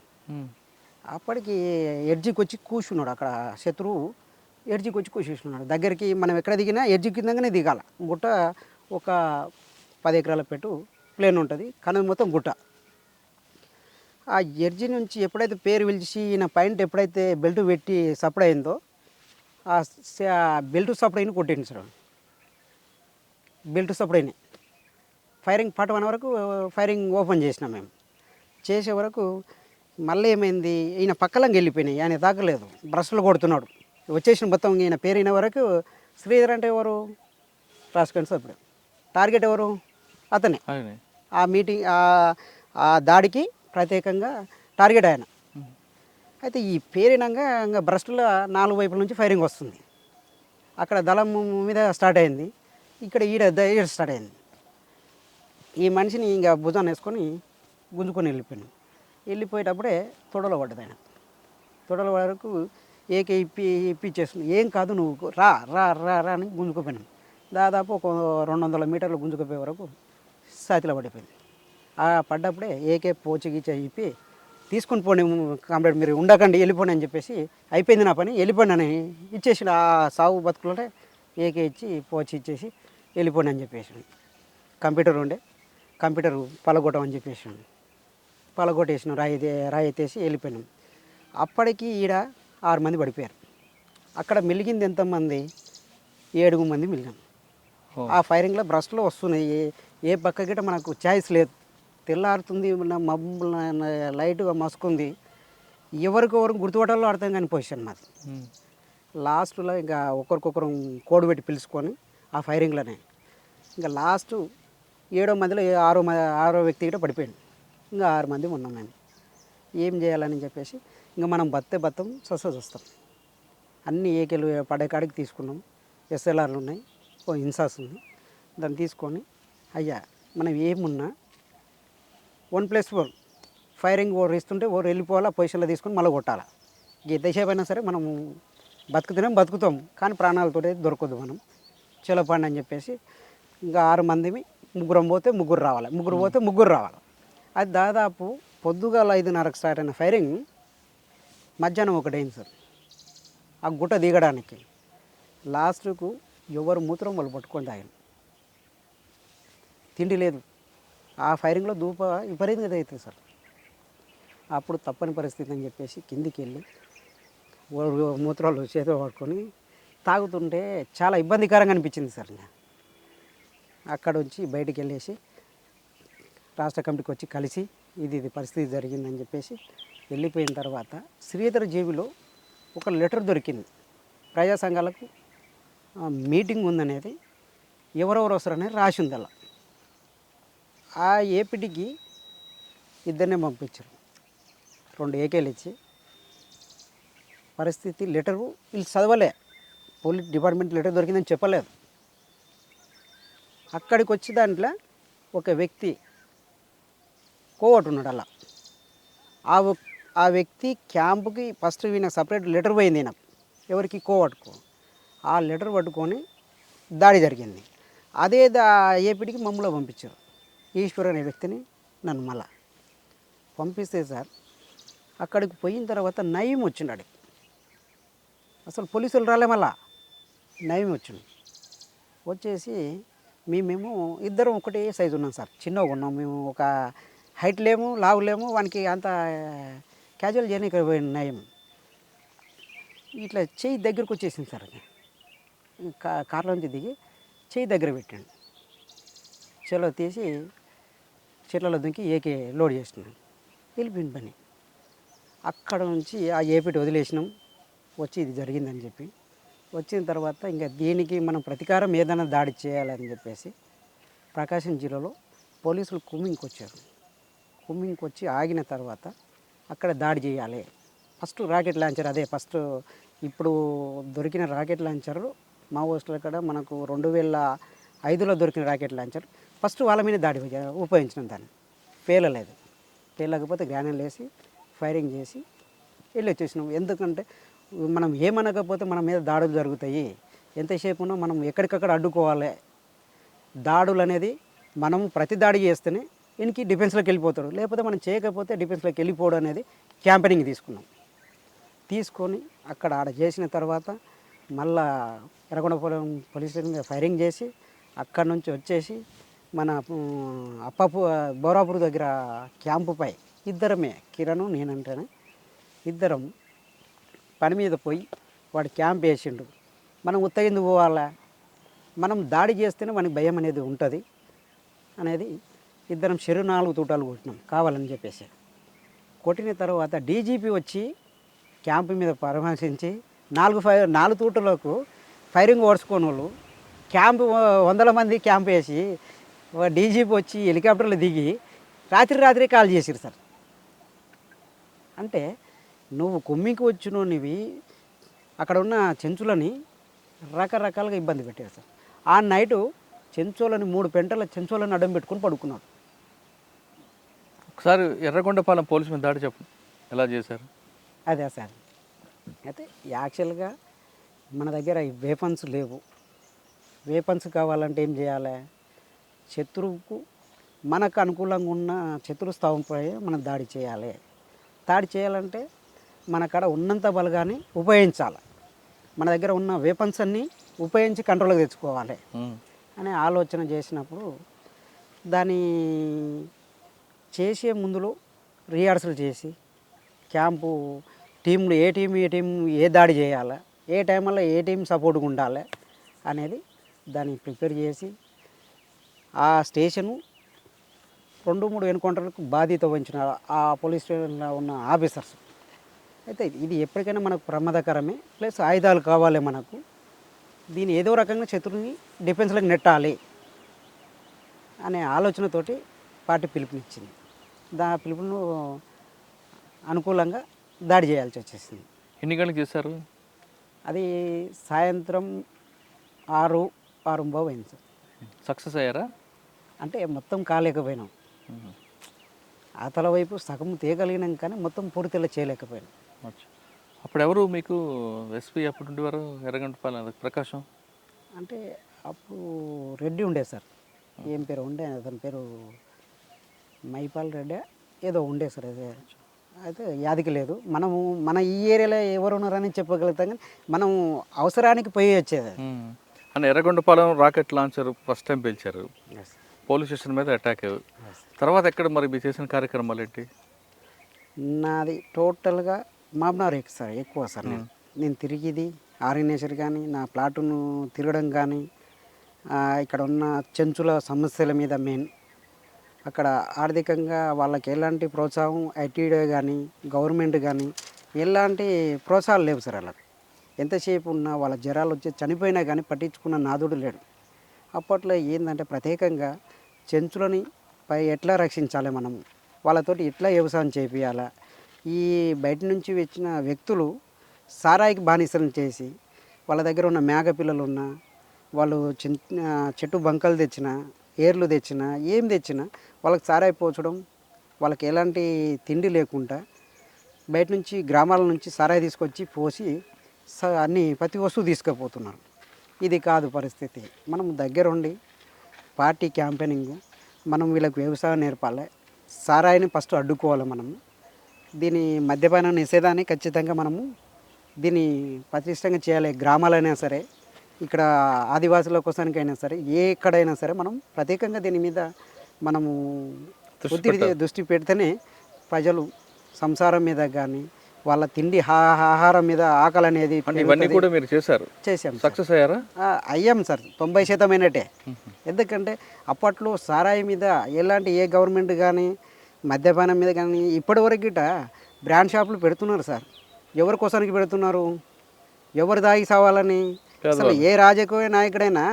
అప్పటికి ఎడ్జికి వచ్చి కూర్చున్నాడు. అక్కడ శత్రువు ఎడ్జికి వచ్చి కూర్చున్నాడు. దగ్గరికి మనం ఎక్కడ దిగినా ఎడ్జి కిందగానే దిగాల. గుట్ట ఒక 10 ఎకరాల పెట్టు ప్లేన్ ఉంటుంది, కానీ మొత్తం గుట్ట. ఆ ఎడ్జి నుంచి ఎప్పుడైతే పేరు పిలిచి ఈయన పాయింట్ ఎప్పుడైతే బెల్ట్ పెట్టి సప్లై అయిందో ఆ బెల్ట్ సప్లైని కొట్టింది సార్. బెల్ట్ సప్లైని ఫైరింగ్ 1 వరకు ఫైరింగ్ ఓపెన్ చేసినాం మేము. చేసే వరకు మళ్ళీ ఏమైంది, ఈయన పక్కలంగా వెళ్ళిపోయినాయి, ఆయన తాకలేదు, బ్రష్లు కొడుతున్నాడు. వచ్చేసిన మొత్తం ఈయన పేరు అయిన వరకు శ్రీధర్ అంటే ఎవరు, రాసుకోండి సార్. ఇప్పుడు టార్గెట్ ఎవరు, అతనే. ఆ మీటింగ్ ఆ దాడికి ప్రత్యేకంగా టార్గెట్ ఆయన. అయితే ఈ పేరినంగా ఇంకా బ్రష్ల 4 వైపుల నుంచి ఫైరింగ్ వస్తుంది. అక్కడ దళం మీద స్టార్ట్ అయింది, ఇక్కడ ఈడ స్టార్ట్ అయింది. ఈ మనిషిని ఇంకా భుజాన్ని వేసుకొని గుంజుకొని వెళ్ళిపోయేటప్పుడే తొడలో పడ్డది ఆయన. తొడల వరకు ఏకే ఇప్పించేస్తుంది. ఏం కాదు నువ్వు రా రా రా రా అని గుంజుకుపోయినాం. దాదాపు ఒక 200 మీటర్లు గుంజుకుపోయే వరకు సాతిలో పడిపోయింది. ఆ పడ్డప్పుడే ఏకే పోచిగీచ ఇప్పి తీసుకుని పోండి కామ్రేడ్, మీరు ఉండకండి, వెళ్ళిపోండి అని చెప్పేసి, అయిపోయింది నా పని, వెళ్ళిపోండి అని ఇచ్చేసి, ఆ సాగు బతుకులోనే ఏకే ఇచ్చి పోచి ఇచ్చేసి వెళ్ళిపోండి అని చెప్పేసి. కంప్యూటర్ ఉండే, కంప్యూటర్ పలగొట్టం అని చెప్పేసి పలగొట్టేసినాం, రాయి ఎత్తేసి వెళ్ళిపోయినాం. అప్పటికి ఈడ 6 మంది పడిపోయారు. అక్కడ మిలిగింది ఎంతమంది, 7 మంది మిలిగాం. ఆ ఫైరింగ్లో బ్రష్లో వస్తున్నాయి, ఏ పక్క గిట్ట మనకు ఛాయిస్ లేదు. తెల్లారుతుంది, మబ్బు లైట్గా మసుకుంది, ఎవరికొవరు గుర్తుపట్టాలో అర్థం కాని పొజిషన్ మాది. లాస్ట్లో ఇంకా ఒకరికొకరు కోడ్ పెట్టి పిలుచుకొని ఆ ఫైరింగ్లోనే ఇంకా లాస్ట్ 7వ మందిలో 6వ వ్యక్తి గిట్ట పడిపోయింది. ఇంకా 6 మంది ఉన్నాం మేము. ఏం చేయాలని చెప్పేసి ఇంకా మనం బత్తం చూస్తాం. అన్ని ఏకేలు పడే కాడికి తీసుకున్నాం. ఎస్ఎల్ఆర్లు ఉన్నాయి, ఓ ఇన్సాస్ ఉంది, దాన్ని తీసుకొని అయ్యా మనం ఏమున్నా 1+4 ఫైరింగ్ ఓవర్ ఇస్తుంటే ఓవర్ వెళ్ళిపోవాలా, పొజిషన్లో తీసుకొని మళ్ళీ కొట్టాలి. ఎంతసేపు అయినా సరే మనము బతుకుతాం, కానీ ప్రాణాలతో దొరకదు మనం. చలపండి అని చెప్పేసి ఇంకా 6 మందిమి, 3 పోతే 3 రావాలి, 3 పోతే 3 రావాలి. అది దాదాపు పొద్దుగాల 5:30కు స్టార్ట్ అయిన ఫైరింగ్ మధ్యాహ్నం 1 అయింది సార్. ఆ గుట్ట దిగడానికి లాస్ట్కు ఎవరు మూత్రం వాళ్ళు పట్టుకొని తాగాను. తిండి లేదు. ఆ ఫైరింగ్లో ధూప విపరీతంగా అవుతుంది సార్. అప్పుడు తప్పని పరిస్థితి అని చెప్పేసి కిందికి వెళ్ళి మూత్రాలు చేతిలో పట్టుకొని తాగుతుంటే చాలా ఇబ్బందికరంగా అనిపించింది సార్. అక్కడ నుంచి బయటికి వెళ్ళేసి రాష్ట్ర కమిటీకి వచ్చి కలిసి ఇది పరిస్థితి జరిగిందని చెప్పేసి వెళ్ళిపోయిన తర్వాత శ్రీధర్ జేబులో ఒక లెటర్ దొరికింది. ప్రజా సంఘాలకు మీటింగ్ ఉందనేది, ఎవరెవరు వస్తారనేది రాసి ఉంది అలా. ఆ ఏపీటీకి 2 పంపించారు, 2 ఏకేలు ఇచ్చి పరిస్థితి లెటరు వీళ్ళు చదవలే, పోలీస్ డిపార్ట్మెంట్ లెటర్ దొరికిందని చెప్పలేదు. అక్కడికి వచ్చి దాంట్లో ఒక వ్యక్తి కోవట్ ఉన్నాడు అలా. ఆ వ్యక్తి క్యాంపుకి ఫస్ట్ ఈయన సపరేట్ లెటర్ పోయింది, నాకు ఎవరికి కోవట్కు. ఆ లెటర్ పట్టుకొని దాడి జరిగింది. అదే ఏపీటీకి మమ్మల్ని పంపించారు, ఈశ్వర్ అనే వ్యక్తిని, నన్ను మళ్ళా పంపిస్తే సార్ అక్కడికి పోయిన తర్వాత నయం వచ్చిండు. అసలు పోలీసులు రాలే, మళ్ళా నయం వచ్చిండు. వచ్చేసి మేమేమో ఇద్దరం ఒకటే సైజు ఉన్నాం సార్, చిన్నగా ఉన్నాం మేము, ఒక హైట్ లేము, లావు లేము, వానికి అంత క్యాజువల్ చేయడానికి పోయిన నయం. ఇట్లా చెయ్యి దగ్గరకు వచ్చేసింది సార్. కార్లోంచి దిగి చెయ్యి దగ్గర పెట్టాడు, చెలో తీసి చెట్లలో దుంకి ఏకే లోడ్ చేసినాం, వెళ్ళిపోయింది పని. అక్కడ నుంచి ఆ ఏపీటీ వదిలేసినాం, వచ్చి ఇది జరిగిందని చెప్పి. వచ్చిన తర్వాత ఇంకా దీనికి మనం ప్రతీకారం ఏదైనా దాడి చేయాలని చెప్పేసి ప్రకాశం జిల్లాలో పోలీసులు కుమ్మింగ్కి వచ్చారు. కుమ్మింగ్కి వచ్చి ఆగిన తర్వాత అక్కడ దాడి చేయాలి. ఫస్ట్ రాకెట్ లాంచర్, అదే ఫస్ట్ ఇప్పుడు దొరికిన రాకెట్ లాంచర్ మావోయిస్టుల కాడ మనకు 2005లో దొరికిన రాకెట్ లాంచర్. ఫస్ట్ వాళ్ళ మీద దాడి ఉపయోగించినాం, దాన్ని పేలలేదు. పేలకపోతే గ్రానైల్ వేసి ఫైరింగ్ చేసి వెళ్ళి వచ్చేసినాం. ఎందుకంటే మనం ఏమనకపోతే మన మీద దాడులు జరుగుతాయి, ఎంతసేపు ఉన్నా మనం ఎక్కడికక్కడ అడ్డుకోవాలి. దాడులు అనేది మనం ప్రతి దాడి చేస్తేనే ఈయనకి డిఫెన్స్లోకి వెళ్ళిపోతాడు, లేకపోతే మనం చేయకపోతే డిఫెన్స్లోకి వెళ్ళిపోవడం అనేది క్యాంపెనింగ్ తీసుకున్నాం. తీసుకొని అక్కడ ఆడ చేసిన తర్వాత మళ్ళా ఎర్రగొండపురం పోలీస్ స్టేషన్ మీద ఫైరింగ్ చేసి అక్కడి నుంచి వచ్చేసి మన బోరాపూర్ దగ్గర క్యాంపుపై ఇద్దరమే, కిరణ్ నేనంటేనే ఇద్దరం పని మీద పోయి వాడు క్యాంప్ వేసిండు. మనం ఉత్తగింది పోవాలా, మనం దాడి చేస్తేనే మనకి భయం అనేది ఉంటుంది అనేది ఇద్దరం చెరు 4 తూటాలు కొట్టినాం కావాలని చెప్పేసి. కొట్టిన తర్వాత డీజీపీ వచ్చి క్యాంపు మీద పరామర్శించి 4 తూటలకు ఫైరింగ్ ఓడ్చుకోని వాళ్ళు క్యాంపు 100 మంది క్యాంప్ వేసి డీజీపీ వచ్చి హెలికాప్టర్లో దిగి రాత్రి కాల్ చేసిరు సార్. అంటే నువ్వు కొమ్మికి వచ్చినోనివి అక్కడ ఉన్న చెంచులని రకరకాలుగా ఇబ్బంది పెట్టారు సార్. ఆ నైటు చెంచోలని 3 పెంటల చెంచోలని అడ్డం పెట్టుకొని పడుకున్నాడు. ఒకసారి ఎర్రగొండపాలెం పోలీసు మీద దాడి చెప్పు, ఎలా చేశారు? అదే సార్, అయితే యాక్చువల్గా మన దగ్గర వేపన్స్ లేవు. వేపన్స్ కావాలంటే ఏం చేయాలి? శత్రువుకు మనకు అనుకూలంగా ఉన్న శత్రుస్థావంపై మనం దాడి చేయాలి. దాడి చేయాలంటే మన కాడ ఉన్నంత బలగాన్ని ఉపయోగించాలి. మన దగ్గర ఉన్న వేపన్స్ అన్నీ ఉపయోగించి కంట్రోల్కి తెచ్చుకోవాలి అనే ఆలోచన చేసినప్పుడు దాన్ని చేసే ముందులో రిహార్సల్ చేసి క్యాంపు టీంలు ఏ టీం ఏ దాడి చేయాలి, ఏ టైంలో ఏ టీం సపోర్ట్గా ఉండాలి అనేది దాన్ని ప్రిపేర్ చేసి ఆ స్టేషను 2-3 ఎన్కౌంటర్లకు బాధ్యత వహించిన ఆ పోలీస్ స్టేషన్లో ఉన్న ఆఫీసర్స్. అయితే ఇది ఎప్పటికైనా మనకు ప్రమాదకరమే, ప్లస్ ఆయుధాలు కావాలి మనకు. దీన్ని ఏదో రకంగా శత్రువుని డిఫెన్స్లోకి నెట్టాలి అనే ఆలోచనతోటి పార్టీ పిలుపునిచ్చింది. పిలుపును అనుకూలంగా దాడి చేయాల్సి వచ్చేసింది. ఎన్ని గంటలకు చేశారు? అది సాయంత్రం 6-6:15 అయింది సార్. సక్సెస్ అయ్యారా? అంటే మొత్తం కాలేకపోయినాం. అవతల వైపు సగం తీయగలిగినాం కానీ మొత్తం పూర్తిగా చేయలేకపోయినాం. అప్పుడు ఎవరు మీకు ఎస్పీ అప్పుడు ఉండేవారు? ఎర్రగొండపాలెం ప్రకాశం అంటే అప్పుడు రెడ్డి ఉండే సార్. ఏం పేరు ఉండే, అతని పేరు మైపాల్ రెడ్డి ఏదో ఉండే సార్. అదే అయితే యాదికి లేదు. మనము మన ఈ ఏరియాలో ఎవరు ఉన్నారని చెప్పగలుగుతాం కానీ మనం అవసరానికి పోయి వచ్చేది. అని Yerragondapalem rocket launcher first time పిలిచారు, పోలీస్ స్టేషన్ మీద అటాక్. తర్వాత ఎక్కడ మరి మీరు చేసిన కార్యక్రమాలు ఏంటి? నాది టోటల్గా మాబ్నార్ సార్, ఎక్కువ సార్. నేను తిరిగిది ఆర్గనైజర్ కానీ నా ప్లాటును తిరగడం కానీ ఇక్కడ ఉన్న చెంచుల సమస్యల మీద మెయిన్. అక్కడ ఆర్థికంగా వాళ్ళకి ఎలాంటి ప్రోత్సాహం ఐటీడీ కానీ గవర్నమెంట్ కానీ ఎలాంటి ప్రోత్సాహాలు లేవు సార్. వాళ్ళకి ఎంతసేపు ఉన్నా వాళ్ళ జ్వరాలు వచ్చి చనిపోయినా కానీ పట్టించుకున్న నాదుడు లేడు. అప్పట్లో ఏంటంటే ప్రత్యేకంగా చెంచులని ఎట్లా రక్షించాలి, మనం వాళ్ళతోటి ఎట్లా వ్యవసాయం చేపియాలా, ఈ బయట నుంచి వచ్చిన వ్యక్తులు సారాయికి బానిసలను చేసి వాళ్ళ దగ్గర ఉన్న మేక పిల్లలు ఉన్న వాళ్ళు చెట్టు బంకలు తెచ్చినా ఏర్లు తెచ్చినా ఏం తెచ్చినా వాళ్ళకి సారాయి పోచడం, వాళ్ళకి ఎలాంటి తిండి లేకుండా బయట నుంచి గ్రామాల నుంచి సారాయి తీసుకొచ్చి పోసి అన్ని ప్రతి వస్తువు తీసుకుపోతున్నారు. ఇది కాదు పరిస్థితి. మనం దగ్గరుండి పార్టీ క్యాంపెయినింగ్, మనం వీళ్ళకి వ్యవసాయం నేర్పాలి, సారాయిని ఫస్ట్ అడ్డుకోవాలి. మనము దీని మద్యపాన నిషేధాన్ని ఖచ్చితంగా మనము దీన్ని ప్రతిష్టంగా చేయాలి. గ్రామాలైనా సరే, ఇక్కడ ఆదివాసుల కోసానికైనా సరే, ఎక్కడైనా సరే మనం ప్రత్యేకంగా దీని మీద మనము దృష్టి పెడితేనే ప్రజలు సంసారం మీద కానీ వాళ్ళ తిండి ఆహారం మీద ఆకలి అనేది ఇవన్నీ కూడా మీరు చేశారు. చేసాం. సక్సెస్ అయ్యారా? అయ్యాం సార్, 90% అయినట్టే. ఎందుకంటే అప్పట్లో సారాయి మీద ఎలాంటి ఏ గవర్నమెంట్ కానీ మద్యపానం మీద కానీ ఇప్పటివరకు గిట బ్రాండ్ షాపులు పెడుతున్నారు సార్. ఎవరి కోసానికి పెడుతున్నారు? ఎవరు దాగి సావాలని? అసలు ఏ రాజకీయ నాయకుడైనా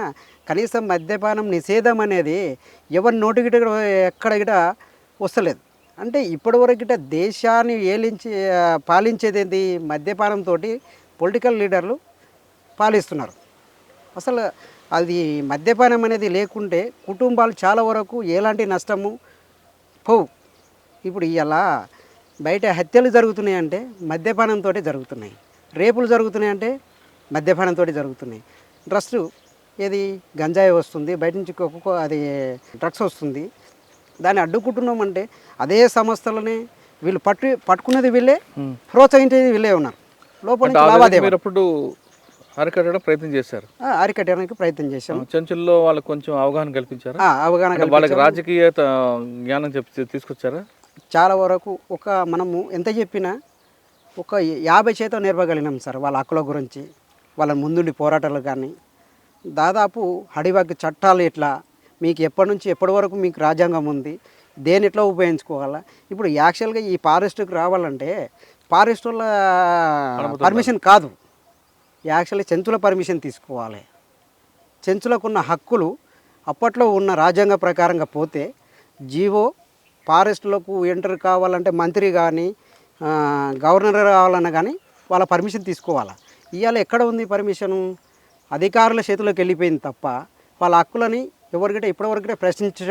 కనీసం మద్యపానం నిషేధం అనేది ఎవరి నోటి గిట ఎక్కడ గిట వస్తలేదు. అంటే ఇప్పటివరకు గిట దేశాన్ని పాలించేది ఏంటి? మద్యపానంతో పొలిటికల్ లీడర్లు పాలిస్తున్నారు. అసలు అది మద్యపానం అనేది లేకుంటే కుటుంబాలు చాలా వరకు ఎలాంటి నష్టము పోవు. ఇప్పుడు ఇలా బయట హత్యలు జరుగుతున్నాయి అంటే మద్యపానంతో జరుగుతున్నాయి, రేపులు జరుగుతున్నాయి అంటే మద్యపానంతో జరుగుతున్నాయి. డ్రగ్స్ ఏది గంజాయి వస్తుంది, బయట నుంచి అది డ్రగ్స్ వస్తుంది. దాన్ని అడ్డుకుంటున్నామంటే అదే సంస్థలనే వీళ్ళు పట్టుకునేది వీళ్ళే, ప్రోత్సహించేది వీళ్ళే ఉన్నారు. లోపల నుంచి లావాదేవీలు అరికట్టడం ప్రయత్నం చేశారు. అరికట్టడానికి ప్రయత్నం చేశాం. చెంచుల్లో వాళ్ళకి కొంచెం అవగాహన కల్పించారు. అవగాహన వాళ్ళకి రాజకీయ జ్ఞానం తీసుకొచ్చారా? చాలా వరకు మనము ఎంత చెప్పినా ఒక 50% నేర్పగలిగినాం సార్ వాళ్ళ హక్కుల గురించి, వాళ్ళ ముందుండి పోరాటాలు కానీ. దాదాపు అడివాకి చట్టాలు ఎట్లా, మీకు ఎప్పటి నుంచి ఎప్పటి వరకు మీకు రాజ్యాంగం ఉంది, దేని ఎట్లా ఉపయోగించుకోవాలా. ఇప్పుడు యాక్చువల్గా ఈ ఫారెస్ట్కి రావాలంటే ఫారెస్ట్ వాళ్ళ పర్మిషన్ కాదు, యాక్చువల్లీ చెంచుల పర్మిషన్ తీసుకోవాలి. చెంచులకు ఉన్న హక్కులు అప్పట్లో ఉన్న రాజ్యాంగ ప్రకారంగా పోతే జీవో ఫారెస్ట్లకు ఎంటర్ కావాలంటే మంత్రి కానీ గవర్నర్ కావాలన్నా కానీ వాళ్ళ పర్మిషన్ తీసుకోవాలి. ఇవాళ ఎక్కడ ఉంది పర్మిషను? అధికారుల చేతిలోకి వెళ్ళిపోయింది తప్ప వాళ్ళ హక్కులని ఎవరికంటే ఇప్పటివరకంటే ప్రశ్నించే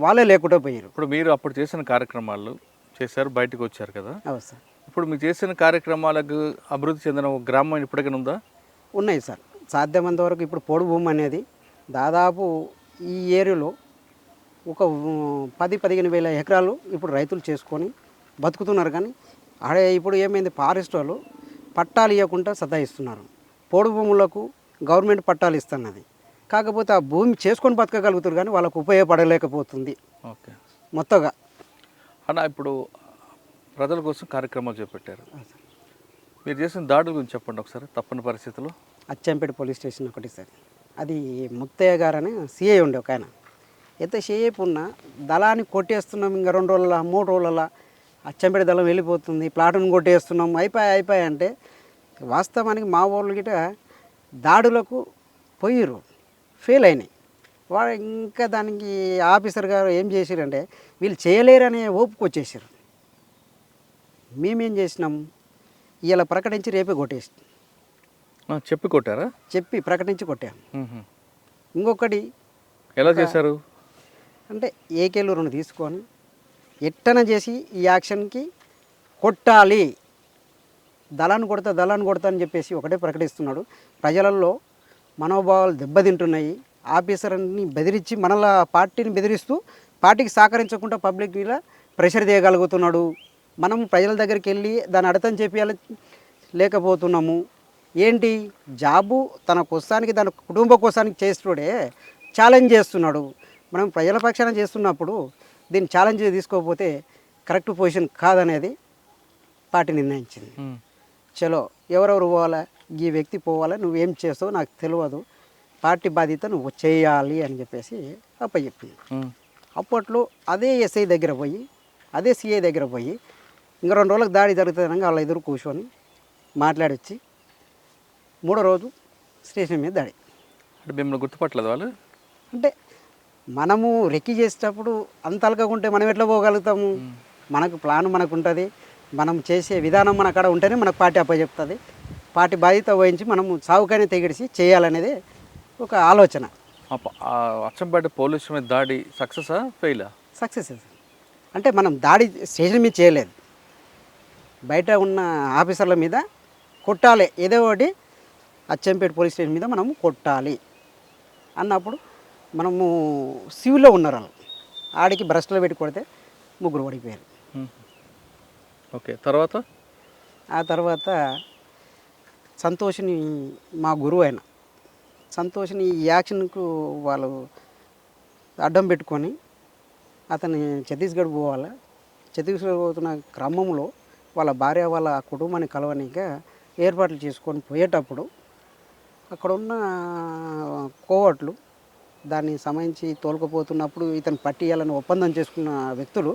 వాళ్ళే లేకుండా పోయారు. ఇప్పుడు మీరు అప్పుడు చేసిన కార్యక్రమాలు చేశారు, బయటకు వచ్చారు కదా. అవును సార్. ఇప్పుడు మీరు చేసిన కార్యక్రమాలకు అభివృద్ధి చెందిన ఒక గ్రామం ఇప్పటికైనా ఉందా? ఉన్నాయి సార్. సాధ్యమైనంత వరకు ఇప్పుడు పోడు భూమి అనేది దాదాపు ఈ ఏరియాలో ఒక 10-15 వేల ఎకరాలు ఇప్పుడు రైతులు చేసుకొని బతుకుతున్నారు. కానీ ఇప్పుడు ఏమైంది, ఫారెస్ట్ వాళ్ళు పట్టాలు ఇవ్వకుండా సతాయిస్తున్నారు. పోడు భూములకు గవర్నమెంట్ పట్టాలు ఇస్తున్నది, కాకపోతే ఆ భూమి చేసుకొని బతకగలుగుతారు కానీ వాళ్ళకు ఉపయోగపడలేకపోతుంది. ఓకే, మొత్తగా అన్న ఇప్పుడు ప్రజల కోసం కార్యక్రమాలు చేపట్టారు. మీరు చేసిన దాడుల గురించి చెప్పండి ఒకసారి. తప్పని పరిస్థితుల్లో అచ్చంపేట పోలీస్ స్టేషన్ ఒకటి సార్, అది ముత్తయ్య గారు అని సిఐ ఉండే ఒక ఆయన. ఎంతసేపు ఉన్నా దళాన్ని కొట్టేస్తున్నాం, ఇంకా 2 రోజుల 3 రోజుల అచ్చంపేట దళం వెళ్ళిపోతుంది, ప్లాటును కొట్టేస్తున్నాం, అయిపోయాయి అంటే వాస్తవానికి మా వాళ్ళు గిట దాడులకు పోయిర్రు, ఫెయిల్ అయినాయి. వాడు ఇంకా దానికి ఆఫీసర్ గారు ఏం చేశారంటే వీళ్ళు చేయలేరనే ఓపుకు వచ్చేసారు. మేమేం చేసినాం, ఇలా ప్రకటించి రేపే కొట్టేసి చెప్పి కొట్టారా? చెప్పి ప్రకటించి కొట్టాం. ఇంకొకటి ఎలా చేశారు అంటే ఏకేలు 2 తీసుకొని ఎట్టన చేసి ఈ యాక్షన్కి కొట్టాలి, దళాన్ని కొడతా అని చెప్పేసి ఒకటే ప్రకటిస్తున్నాడు. ప్రజలలో మనోభావాలు దెబ్బతింటున్నాయి. ఆఫీసర్ని బెదిరించి మనల పార్టీని బెదిరిస్తూ పార్టీకి సహకరించకుండా పబ్లిక్ మీద ప్రెషర్ తీయగలుగుతున్నాడు. మనం ప్రజల దగ్గరికి వెళ్ళి దాన్ని అర్థం చెప్పాలి లేకపోతున్నాము. ఏంటి జాబు తన కోసానికి తన కుటుంబ కోసానికి చేస్తుడే ఛాలెంజ్ చేస్తున్నాడు. మనం ప్రజల పక్షాన చేస్తున్నప్పుడు దీన్ని ఛాలెంజ్ తీసుకోకపోతే కరెక్ట్ పొజిషన్ కాదనేది పార్టీ నిర్ణయించింది. చలో ఎవరెవరు పోవాలా, ఈ వ్యక్తి పోవాలా, నువ్వేం చేస్తావు నాకు తెలియదు, పార్టీ బాధ్యత నువ్వు చేయాలి అని చెప్పేసి అప్పచెప్పింది. అప్పట్లో అదే ఎస్ఐ దగ్గర పోయి అదే సిఐ దగ్గర పోయి ఇంకా 2 రోజులకు దాడి జరుగుతుందనగా వాళ్ళ ఎదురు కూర్చొని మాట్లాడొచ్చి 3వ రోజు స్టేషన్ మీద దాడి. అంటే మిమ్మల్ని గుర్తుపట్టలేదు వాళ్ళు? అంటే మనము రెక్కి చేసేటప్పుడు అంత అలకకుంటే మనం ఎట్లా పోగలుగుతాము? మనకు ప్లాన్ మనకు ఉంటుంది, మనం చేసే విధానం మన కాడ ఉంటేనే మనకు పార్టీ అప్పచెప్తుంది. పార్టీ బాధ్యత వహించి మనము సావుకైనా తెగిడిసి చేయాలనేది ఒక ఆలోచన. అచ్చంపేట పోలీసు మీద దాడి సక్సెసా ఫెయిలా? సక్సెస్. అంటే మనం దాడి స్టేషన్ మీద చేయలేదు, బయట ఉన్న ఆఫీసర్ల మీద కొట్టాలి, ఏదో ఒకటి అచ్చంపేట పోలీస్ స్టేషన్ మీద మనము కొట్టాలి అన్నప్పుడు మనము సివిల్లో ఉన్నారు వాళ్ళు, ఆడికి బ్రష్లో పెట్టి కొడితే 3 పడిపోయారు. ఓకే, తర్వాత ఆ తర్వాత సంతోష్ని మా గురువు అయిన సంతోష్ని ఈ యాక్షన్కు వాళ్ళు అడ్డం పెట్టుకొని అతన్ని ఛత్తీస్గఢ్ పోవాలి. ఛత్తీస్గఢ్ పోతున్న క్రమంలో వాళ్ళ భార్య వాళ్ళ కుటుంబాన్ని కలవనిక ఏర్పాట్లు చేసుకొని పోయేటప్పుడు అక్కడ ఉన్న కోవట్లు దాన్ని సంబంధించి తోలుకుపోతున్నప్పుడు ఇతను పట్టియాలని ఒప్పందం చేసుకున్న వ్యక్తులు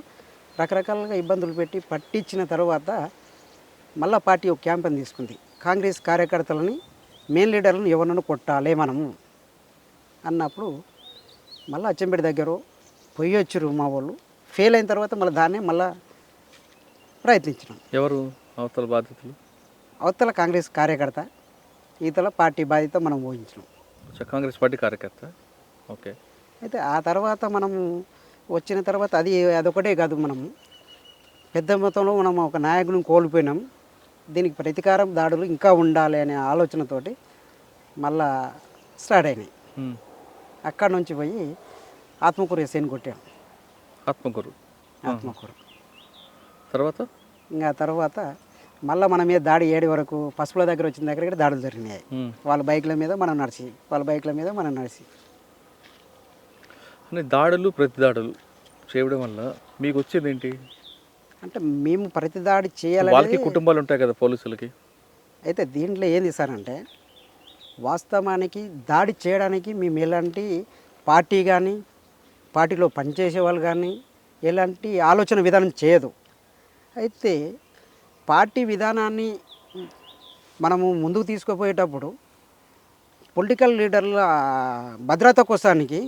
రకరకాలుగా ఇబ్బందులు పెట్టి పట్టించిన తర్వాత మళ్ళీ పార్టీ ఒక క్యాంపెయిన్ తీసుకుంది. కాంగ్రెస్ కార్యకర్తలని మెయిన్ లీడర్లను ఎవరినైనా కొట్టాలి మనము అన్నప్పుడు మళ్ళీ అచ్చంపేట దగ్గర పోయి వచ్చారు మా వాళ్ళు. ఫెయిల్ అయిన తర్వాత మళ్ళీ దాన్నే మళ్ళీ ప్రయత్నించినాం. ఎవరు అవతల బాధ్యతలు? అవతల కాంగ్రెస్ కార్యకర్త, ఈతల పార్టీ బాధ్యత మనం ఊహించినాం. కాంగ్రెస్ పార్టీ కార్యకర్త. ఓకే. అయితే ఆ తర్వాత మనము వచ్చిన తర్వాత అదొకటే కాదు, మనము పెద్ద మొత్తంలో మనం ఒక నాయకుని కోల్పోయినాం. దీనికి ప్రతీకారం దాడులు ఇంకా ఉండాలి అనే ఆలోచనతోటి మళ్ళా స్టార్ట్ అయినాయి. అక్కడ నుంచి పోయి ఆత్మకూరు ఎస్ఐని కొట్టాం. ఆత్మకూరు తర్వాత ఇంకా తర్వాత మళ్ళీ మన మీద దాడి 7 వరకు పసుపుల దగ్గర వచ్చిన దగ్గర దాడులు జరిగినాయి. వాళ్ళ బైక్ల మీద మనం నడిచి దాడులు ప్రతి దాడులు చేయడం వల్ల మీకు వచ్చేది ఏంటి? అంటే మేము ప్రతిదాడి వాళ్ళకి చేయాలనేది. కుటుంబాలు ఉంటాయి కదా పోలీసులకి. అయితే దీంట్లో ఏంది సార్ అంటే వాస్తవానికి దాడి చేయడానికి మేము ఎలాంటి పార్టీ కానీ పార్టీలో పనిచేసే వాళ్ళు కానీ ఎలాంటి ఆలోచన విధానం చేయదు. అయితే పార్టీ విధానాన్ని మనము ముందుకు తీసుకుపోయేటప్పుడు పొలిటికల్ లీడర్ల భద్రత కోసానికి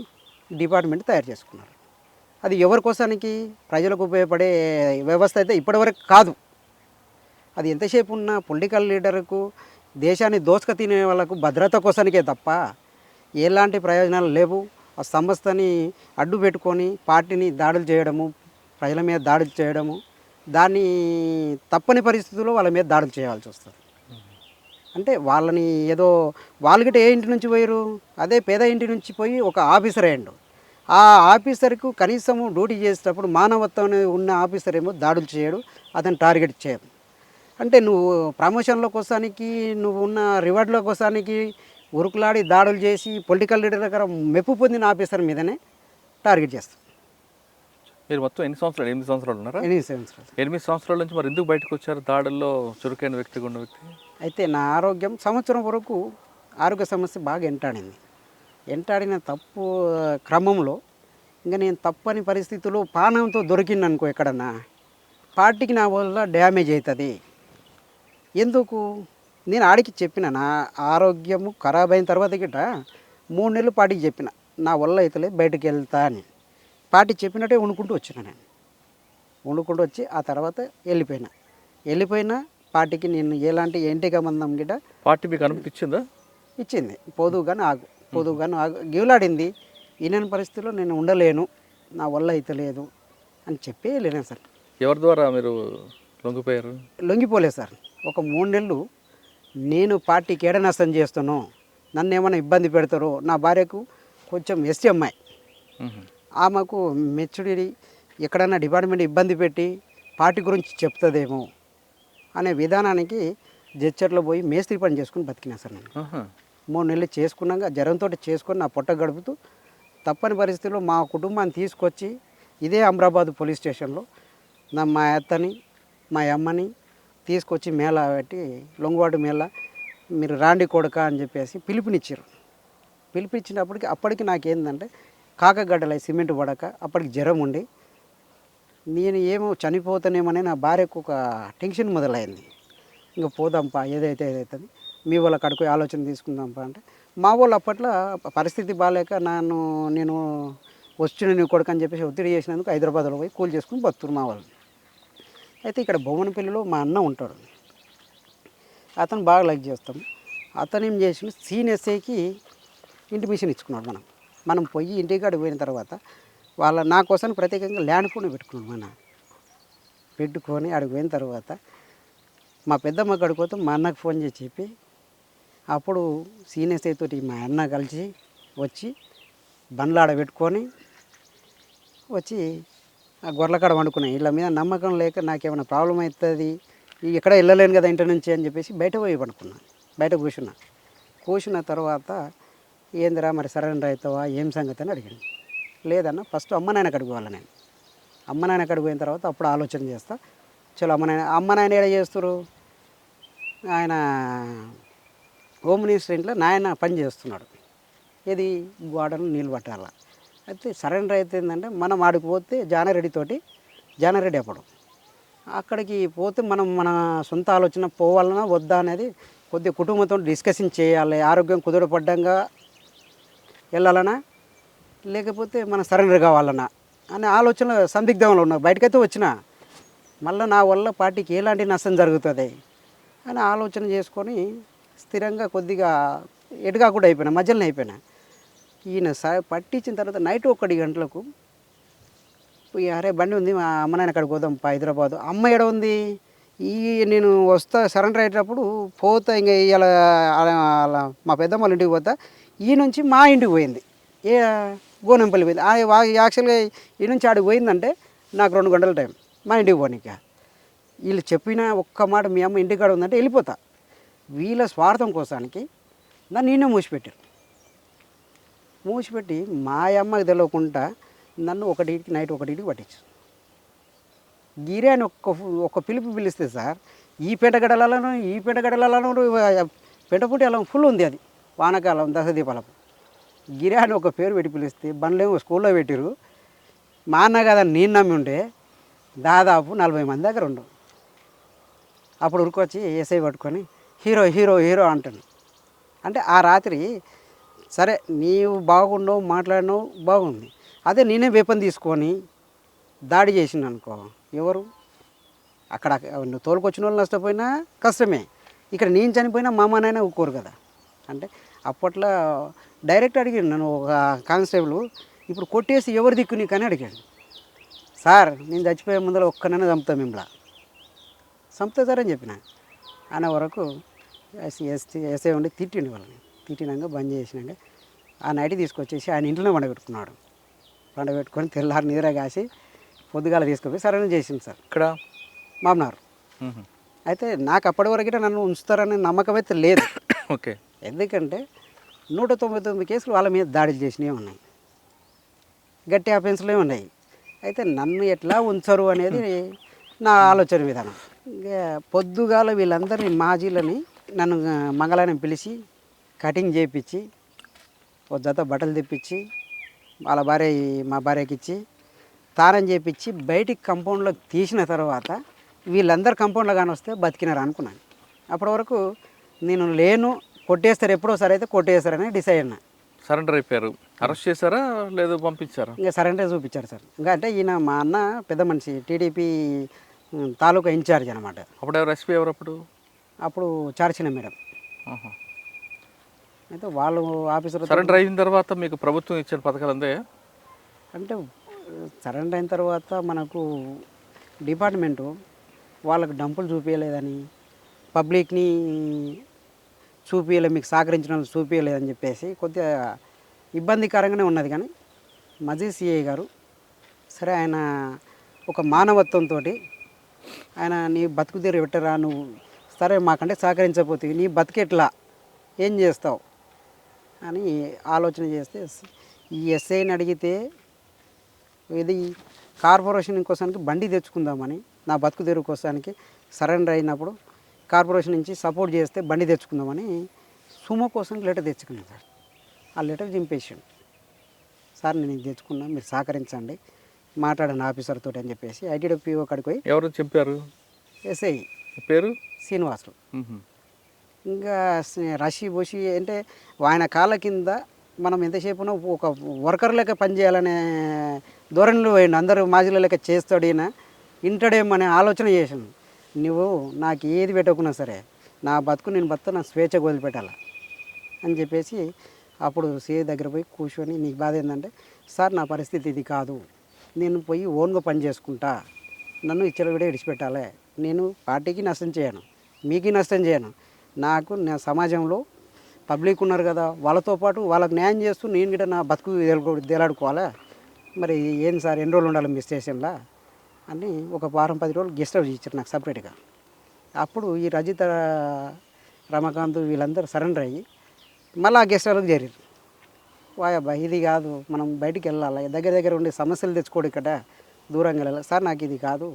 డిపార్ట్మెంట్ తయారు చేసుకున్నారు. అది ఎవరి కోసానికి? ప్రజలకు ఉపయోగపడే వ్యవస్థ అయితే ఇప్పటివరకు కాదు. అది ఎంతసేపు ఉన్న పొలిటికల్ లీడర్కు దేశాన్ని దోసుక తినే వాళ్ళకు భద్రత కోసానికే తప్ప ఎలాంటి ప్రయోజనాలు లేవు. ఆ సంస్థని అడ్డు పెట్టుకొని పార్టీని దాడులు చేయడము, ప్రజల మీద దాడులు చేయడము, దాన్ని తప్పని పరిస్థితుల్లో వాళ్ళ మీద దాడులు చేయాల్సి వస్తుంది. అంటే వాళ్ళని ఏదో వాళ్ళకిట ఏ ఇంటి నుంచి పోయారు? అదే పేద ఇంటి నుంచి పోయి ఒక ఆఫీసర్ అయ్యిండు. ఆ ఆఫీసర్కు కనీసము డ్యూటీ చేసేటప్పుడు మానవత్వం ఉన్న ఆఫీసర్ ఏమో దాడులు చేయడు, అతను టార్గెట్ చేయడు. అంటే నువ్వు ప్రమోషన్ల కోసానికి, నువ్వు ఉన్న రివార్డుల కోసానికి ఉరుకులాడి దాడులు చేసి పొలిటికల్ లీడర్ దగ్గర మెప్పు పొందిన ఆఫీసర్ మీదనే టార్గెట్ చేస్తాం. మీరు మొత్తం ఎన్ని సంవత్సరాలు? 8 సంవత్సరాలు ఉన్నారా? 8 సంవత్సరాలు. 8 సంవత్సరాల నుంచి మరి ఎందుకు బయటకు వచ్చారు? దాడుల్లో చురుకైన వ్యక్తిగా ఉన్న వ్యక్తి. అయితే నా ఆరోగ్యం సంవత్సరం వరకు ఆరోగ్య సమస్య బాగా ఎంటాడింది. ఎంటాడిన తప్పు క్రమంలో ఇంకా నేను తప్పని పరిస్థితుల్లో పానంతో దొరికింది అనుకో ఎక్కడన్నా, పార్టీకి నా వల్ల డ్యామేజ్ అవుతుంది. ఎందుకు? నేను ఆడికి చెప్పిన నా ఆరోగ్యము ఖరాబ్ అయిన తర్వాత గిట 3 నెలలు పార్టీకి చెప్పిన నా వల్ల అవుతలే బయటకు వెళ్తా అని. పార్టీ చెప్పినట్టే వండుకుంటూ వచ్చిన నేను. వండుకుంటూ వచ్చి ఆ తర్వాత వెళ్ళిపోయినా పార్టీకి నేను ఎలాంటి ఎంటిక మందం గిట పార్టీ మీకు అనుమతి ఇచ్చిందా? ఇచ్చింది. పోదుగాను ఆగు గివులాడింది. ఈయన పరిస్థితిలో నేను ఉండలేను, నా వల్ల అయితలేదు అని చెప్పి వెళ్ళినా సార్. ఎవరి ద్వారా మీరు లొంగిపోయారు? లొంగిపోలేదు సార్. ఒక 3 నెలలు నేను పార్టీకి ఏడ నష్టం చేస్తానో, నన్ను ఏమైనా ఇబ్బంది పెడతారో, నా భార్యకు కొంచెం ఎస్టీ అమ్మాయి, ఆమెకు మెచ్యూరిటీ ఎక్కడన్నా డిపార్ట్మెంట్ ఇబ్బంది పెట్టి పార్టీ గురించి చెప్తుందేమో అనే విధానానికి జడ్చర్లో పోయి మేస్త్రి పని చేసుకుని బతికినా సార్ నేను. 3 నెలలు చేసుకున్నాక జ్వరంతో చేసుకొని నా పొట్ట గడుపుతూ తప్పని పరిస్థితుల్లో మా కుటుంబాన్ని తీసుకొచ్చి ఇదే అమరాబాద్ పోలీస్ స్టేషన్లో మా అత్తని మా అమ్మని తీసుకొచ్చి మేళ పెట్టి లొంగువాడు మేళ మీరు రాండి కొడక అని చెప్పేసి పిలుపునిచ్చారు. అప్పటికి నాకేందంటే కాకగడ్డలై సిమెంట్ పడక అప్పటికి జ్వరం ఉండి నేను ఏమో చనిపోతానేమని నా భార్యకు ఒక టెన్షన్ మొదలైంది. ఇంకా పోదాంపా ఏదైతే ఏదైతుంది మీ వాళ్ళ కడుకు ఆలోచన తీసుకుందాంపా అంటే మా వాళ్ళు అప్పట్లో పరిస్థితి బాగాలేక నేను వచ్చిన నీ కొడుకు అని చెప్పేసి ఒత్తిడి చేసినందుకు హైదరాబాద్లో పోయి కూలి చేసుకుని బతుకురు మా వాళ్ళు. అయితే ఇక్కడ భువనపల్లిలో మా అన్న ఉంటాడు, అతను బాగా లైక్ చేస్తాం. అతను ఏం చేసిన సీఎస్ఐకి ఇంటిమేషన్ ఇచ్చుకున్నాడు. మనం పోయి ఇంటికాడ పోయిన తర్వాత నా కోసం ప్రత్యేకంగా ల్యాండ్ ఫోన్ పెట్టుకున్నాడు. పెట్టుకొని ఆడికి పోయిన తర్వాత మా పెద్దమ్మ గడిపోతే మా అన్నకు ఫోన్ చేసి చెప్పి అప్పుడు సీఎస్ఐ తోటి మా అన్న కలిసి వచ్చి బండ్లాడ పెట్టుకొని వచ్చి ఆ గొర్రెల వండుకున్నాయి. వీళ్ళ మీద నమ్మకం లేక నాకేమైనా ప్రాబ్లం అవుతుంది, ఎక్కడ వెళ్ళలేను కదా ఇంటి నుంచి అని చెప్పేసి బయట పోయి పండుకున్నాను. బయట కూర్చున్న తర్వాత ఏందిరా మరి సరెండర్ అవుతావా ఏం సంగతి అని అడిగాను. లేదన్న ఫస్ట్ అమ్మ నాయన కాడికి పోవాలి నేను. అమ్మ నాయన కాడికి పోయిన తర్వాత అప్పుడు ఆలోచన చేస్తా. చలో అమ్మ నాయన ఏడ చేస్తారు, ఆయన హోమ్ మినిస్టర్ ఇంట్లో నాయన పని చేస్తున్నాడు, ఇది గోడను నీళ్ళు పట్టాల. అయితే సరెండర్ అయితే ఏంటంటే మనం ఆడికి పోతే జానారెడ్డి అప్పుడు అక్కడికి పోతే మనం మన సొంత ఆలోచన పోవాలన్నా వద్దా అనేది కొద్దిగా కుటుంబంతో డిస్కషన్ చేయాలి. ఆరోగ్యం కుదుటపడ్డంగా వెళ్ళాలన్నా లేకపోతే మన సరెండర్ కావాలన్నా అనే ఆలోచన సందిగ్ధంలో ఉన్నా. బయటకైతే వచ్చిన మళ్ళీ నా వల్ల పార్టీకి ఎలాంటి నష్టం జరుగుతుంది అని ఆలోచన చేసుకొని స్థిరంగా కొద్దిగా ఎటుగా కూడా అయిపోయినా, మధ్యలోనే అయిపోయినా. ఈయన పట్టించిన తర్వాత నైట్ 1 గంటలకు అరే బండి ఉంది మా అమ్మ నాయన అక్కడికి పోదాం హైదరాబాదు. అమ్మ ఎడ ఉంది, నేను వస్తా సరెండర్ అయ్యేటప్పుడు పోతా ఇంకా ఇలా మా పెద్దమ్మ వాళ్ళ ఇంటికి పోతా. ఈ నుంచి మా ఇంటికి పోయింది, గోనంపల్లి పోయింది. యాక్చువల్గా ఈ నుంచి ఆడికి పోయిందంటే నాకు 2 గంటల టైం మా ఇంటికి పోనీక. వీళ్ళు చెప్పిన ఒక్క మాట మీ అమ్మ ఇంటికాడ ఉందంటే వెళ్ళిపోతా. వీళ్ళ స్వార్థం కోసానికి నన్ను నేనే మూసిపెట్టి మా అమ్మకి తెలియకుండా నన్ను నైట్ 1కి పట్టించు. గిరి అని ఒక్క పిలుపు పిలిస్తే సార్ ఈ పెంటగడలను పెంటపుట్టి అలా ఫుల్ ఉంది అది వానాకాలం దశదీపాలకు గిరి అని ఒక పేరు పెట్టి పిలిస్తే బండ్లేమో స్కూల్లో పెట్టిరు మా అన్న కదా నేను నమ్మి ఉంటే దాదాపు 40 మంది దగ్గర ఉండు అప్పుడు ఉరికొచ్చి ఎస్ఐ పట్టుకొని హీరో హీరో హీరో అంటాను అంటే ఆ రాత్రి సరే నీవు బాగుండవు మాట్లాడినావు బాగుంది అదే నేనే వేపన్ తీసుకొని దాడి చేసింది అనుకో ఎవరు అక్కడ నువ్వు తోలుకొచ్చిన వాళ్ళు నష్టపోయినా కష్టమే ఇక్కడ నేను చనిపోయినా మా అమ్మనైనా ఊరుకోరు కదా అంటే అప్పట్లో డైరెక్ట్ అడిగాడు నన్ను ఒక కానిస్టేబుల్ ఇప్పుడు కొట్టేసి ఎవరు దిక్కు నీకు అని అడిగాడు సార్ నేను చచ్చిపోయే ముందర ఒక్కనైనా చంపుతా మిమ్మల్ని చంపుతా సార్ అని చెప్పిన అన్న వరకు ఎస్ఐ ఉండి తిట్టిండు వాళ్ళని తిట్టినాక బంద్ చేసినాక ఆ నైట్ తీసుకొచ్చేసి ఆయన ఇంట్లోనే పండబెట్టుకున్నాడు పండబెట్టుకొని తెల్లారి నిద్ర కాసి పొద్దుగాల తీసుకుపోయి సరైన చేసింది సార్ ఇక్కడ మామనారు అయితే నాకు అప్పటి వరకు నన్ను ఉంచుతారనే నమ్మకం అయితే లేదు ఓకే ఎందుకంటే 199 కేసులు వాళ్ళ మీద దాడులు చేసినవి ఉన్నాయి గట్టి ఆఫెన్స్లే ఉన్నాయి అయితే నన్ను ఎట్లా ఉంచరు అనేది నా ఆలోచన విధానం ఇంకా పొద్దుగాల వీళ్ళందరినీ మాజీలని నన్ను మంగళాన్ని పిలిచి కటింగ్ చేయించి ఓ జత బట్టలు తెప్పించి వాళ్ళ మా భార్యకి ఇచ్చి తానం చేయించి బయటికి కంపౌండ్లోకి తీసిన తర్వాత వీళ్ళందరూ కంపౌండ్లో కానీ వస్తే బతికినారు అనుకున్నాను అప్పటి వరకు నేను లేను కొట్టేస్తారు ఎప్పుడో సరే అయితే కొట్టేస్తారని డిసైడ్ అయినా సరెండర్ అయిపోయారు. అరెస్ట్ చేశారా లేదు పంపించారా? ఇంకా సరెండర్ చూపించారు సార్. ఇంకా అంటే ఈయన మా అన్న పెద్ద మనిషి టీడీపీ తాలూకా ఇన్ఛార్జ్ అనమాట. అప్పుడు ఎవరు ఎస్పీ ఎవరు అప్పుడు చార్చిన మేడం. అయితే వాళ్ళు ఆఫీసర్ సరెండర్ అయిన తర్వాత మీకు ప్రభుత్వం ఇచ్చిన పథకాలు అందే అంటే సరెండర్ అయిన తర్వాత మనకు డిపార్ట్మెంటు వాళ్ళకు డంపులు చూపించలేదని పబ్లిక్ని చూపించలేదు, మీకు సహకరించిన వాళ్ళు చూపించలేదని చెప్పేసి కొద్దిగా ఇబ్బందికరంగానే ఉన్నది. కానీ మజీద్ సిఐ గారు సరే ఆయన ఒక మానవత్వంతో ఆయన నీ బతుకు తీరు పెట్టరా, నువ్వు సరే మాకంటే సహకరించకపోతే నీ బతికెట్లా ఏం చేస్తావు అని ఆలోచన చేస్తే ఈ ఎస్ఐని అడిగితే ఇది కార్పొరేషన్ కోసానికి బండి తెచ్చుకుందామని నా బతుకు తెరువు కోసానికి సరెండర్ అయినప్పుడు కార్పొరేషన్ నుంచి సపోర్ట్ చేస్తే బండి తెచ్చుకుందామని సుమో కోసం లెటర్ తెచ్చుకున్నాను సార్. ఆ లెటర్ చింపేసాను సార్, నేను ఇది తెచ్చుకున్నా, మీరు సహకరించండి, మాట్లాడాను ఆఫీసర్ తోటి అని చెప్పేసి ఐటీడీపీఓ కాడికి పోయి. ఎవరు చెప్పారు? ఎస్ఐ పేరు శ్రీనివాసులు. ఇంకా రషి బోషి అంటే ఆయన కాళ్ళ కింద మనం ఎంతసేపు ఒక వర్కర్ లెక్క పనిచేయాలనే ధోరణిలో పోయిండు. అందరూ మాజీల లెక్క చేస్తాడు ఈయన, ఇంటడేమనే ఆలోచన చేసాను. నువ్వు నాకు ఏది పెట్టకున్నా సరే నా బతుకు నేను బతుకు నా స్వేచ్ఛగా వదిలిపెట్టాల అని చెప్పేసి అప్పుడు సిఐ దగ్గర పోయి కూర్చొని, నీకు బాధ ఏంటంటే, సార్ నా పరిస్థితి ఇది కాదు, నేను పోయి ఓన్గా పని చేసుకుంటా, నన్ను ఇచ్చలు కూడా విడిచిపెట్టాలి, నేను పార్టీకి నష్టం చేయను, మీకు నష్టం చేయను, నాకు నా సమాజంలో పబ్లిక్ ఉన్నారు కదా వాళ్ళతో పాటు వాళ్ళకి న్యాయం చేస్తూ నేను కూడా నా బతుకు దేలాడుకోవాలా, మరి ఏం సార్ ఎన్ని రోజులు ఉండాలి మీ స్టేషన్లో అని ఒక వారం 10 రోజులు గెస్ట్ హౌస్ ఇచ్చారు నాకు సపరేట్గా. అప్పుడు ఈ రజిత రమాకాంత్ వీళ్ళందరూ సరెండర్ అయ్యి మళ్ళీ ఆ గెస్ట్ హౌస్కి చేరారు. వాయబ్బా ఇది కాదు, మనం బయటికి వెళ్ళాలి, దగ్గర ఉండే సమస్యలు తెచ్చుకోడు, ఇక్కడ దూరంగా వెళ్ళాలి సార్, నాకు ఇది కాదు,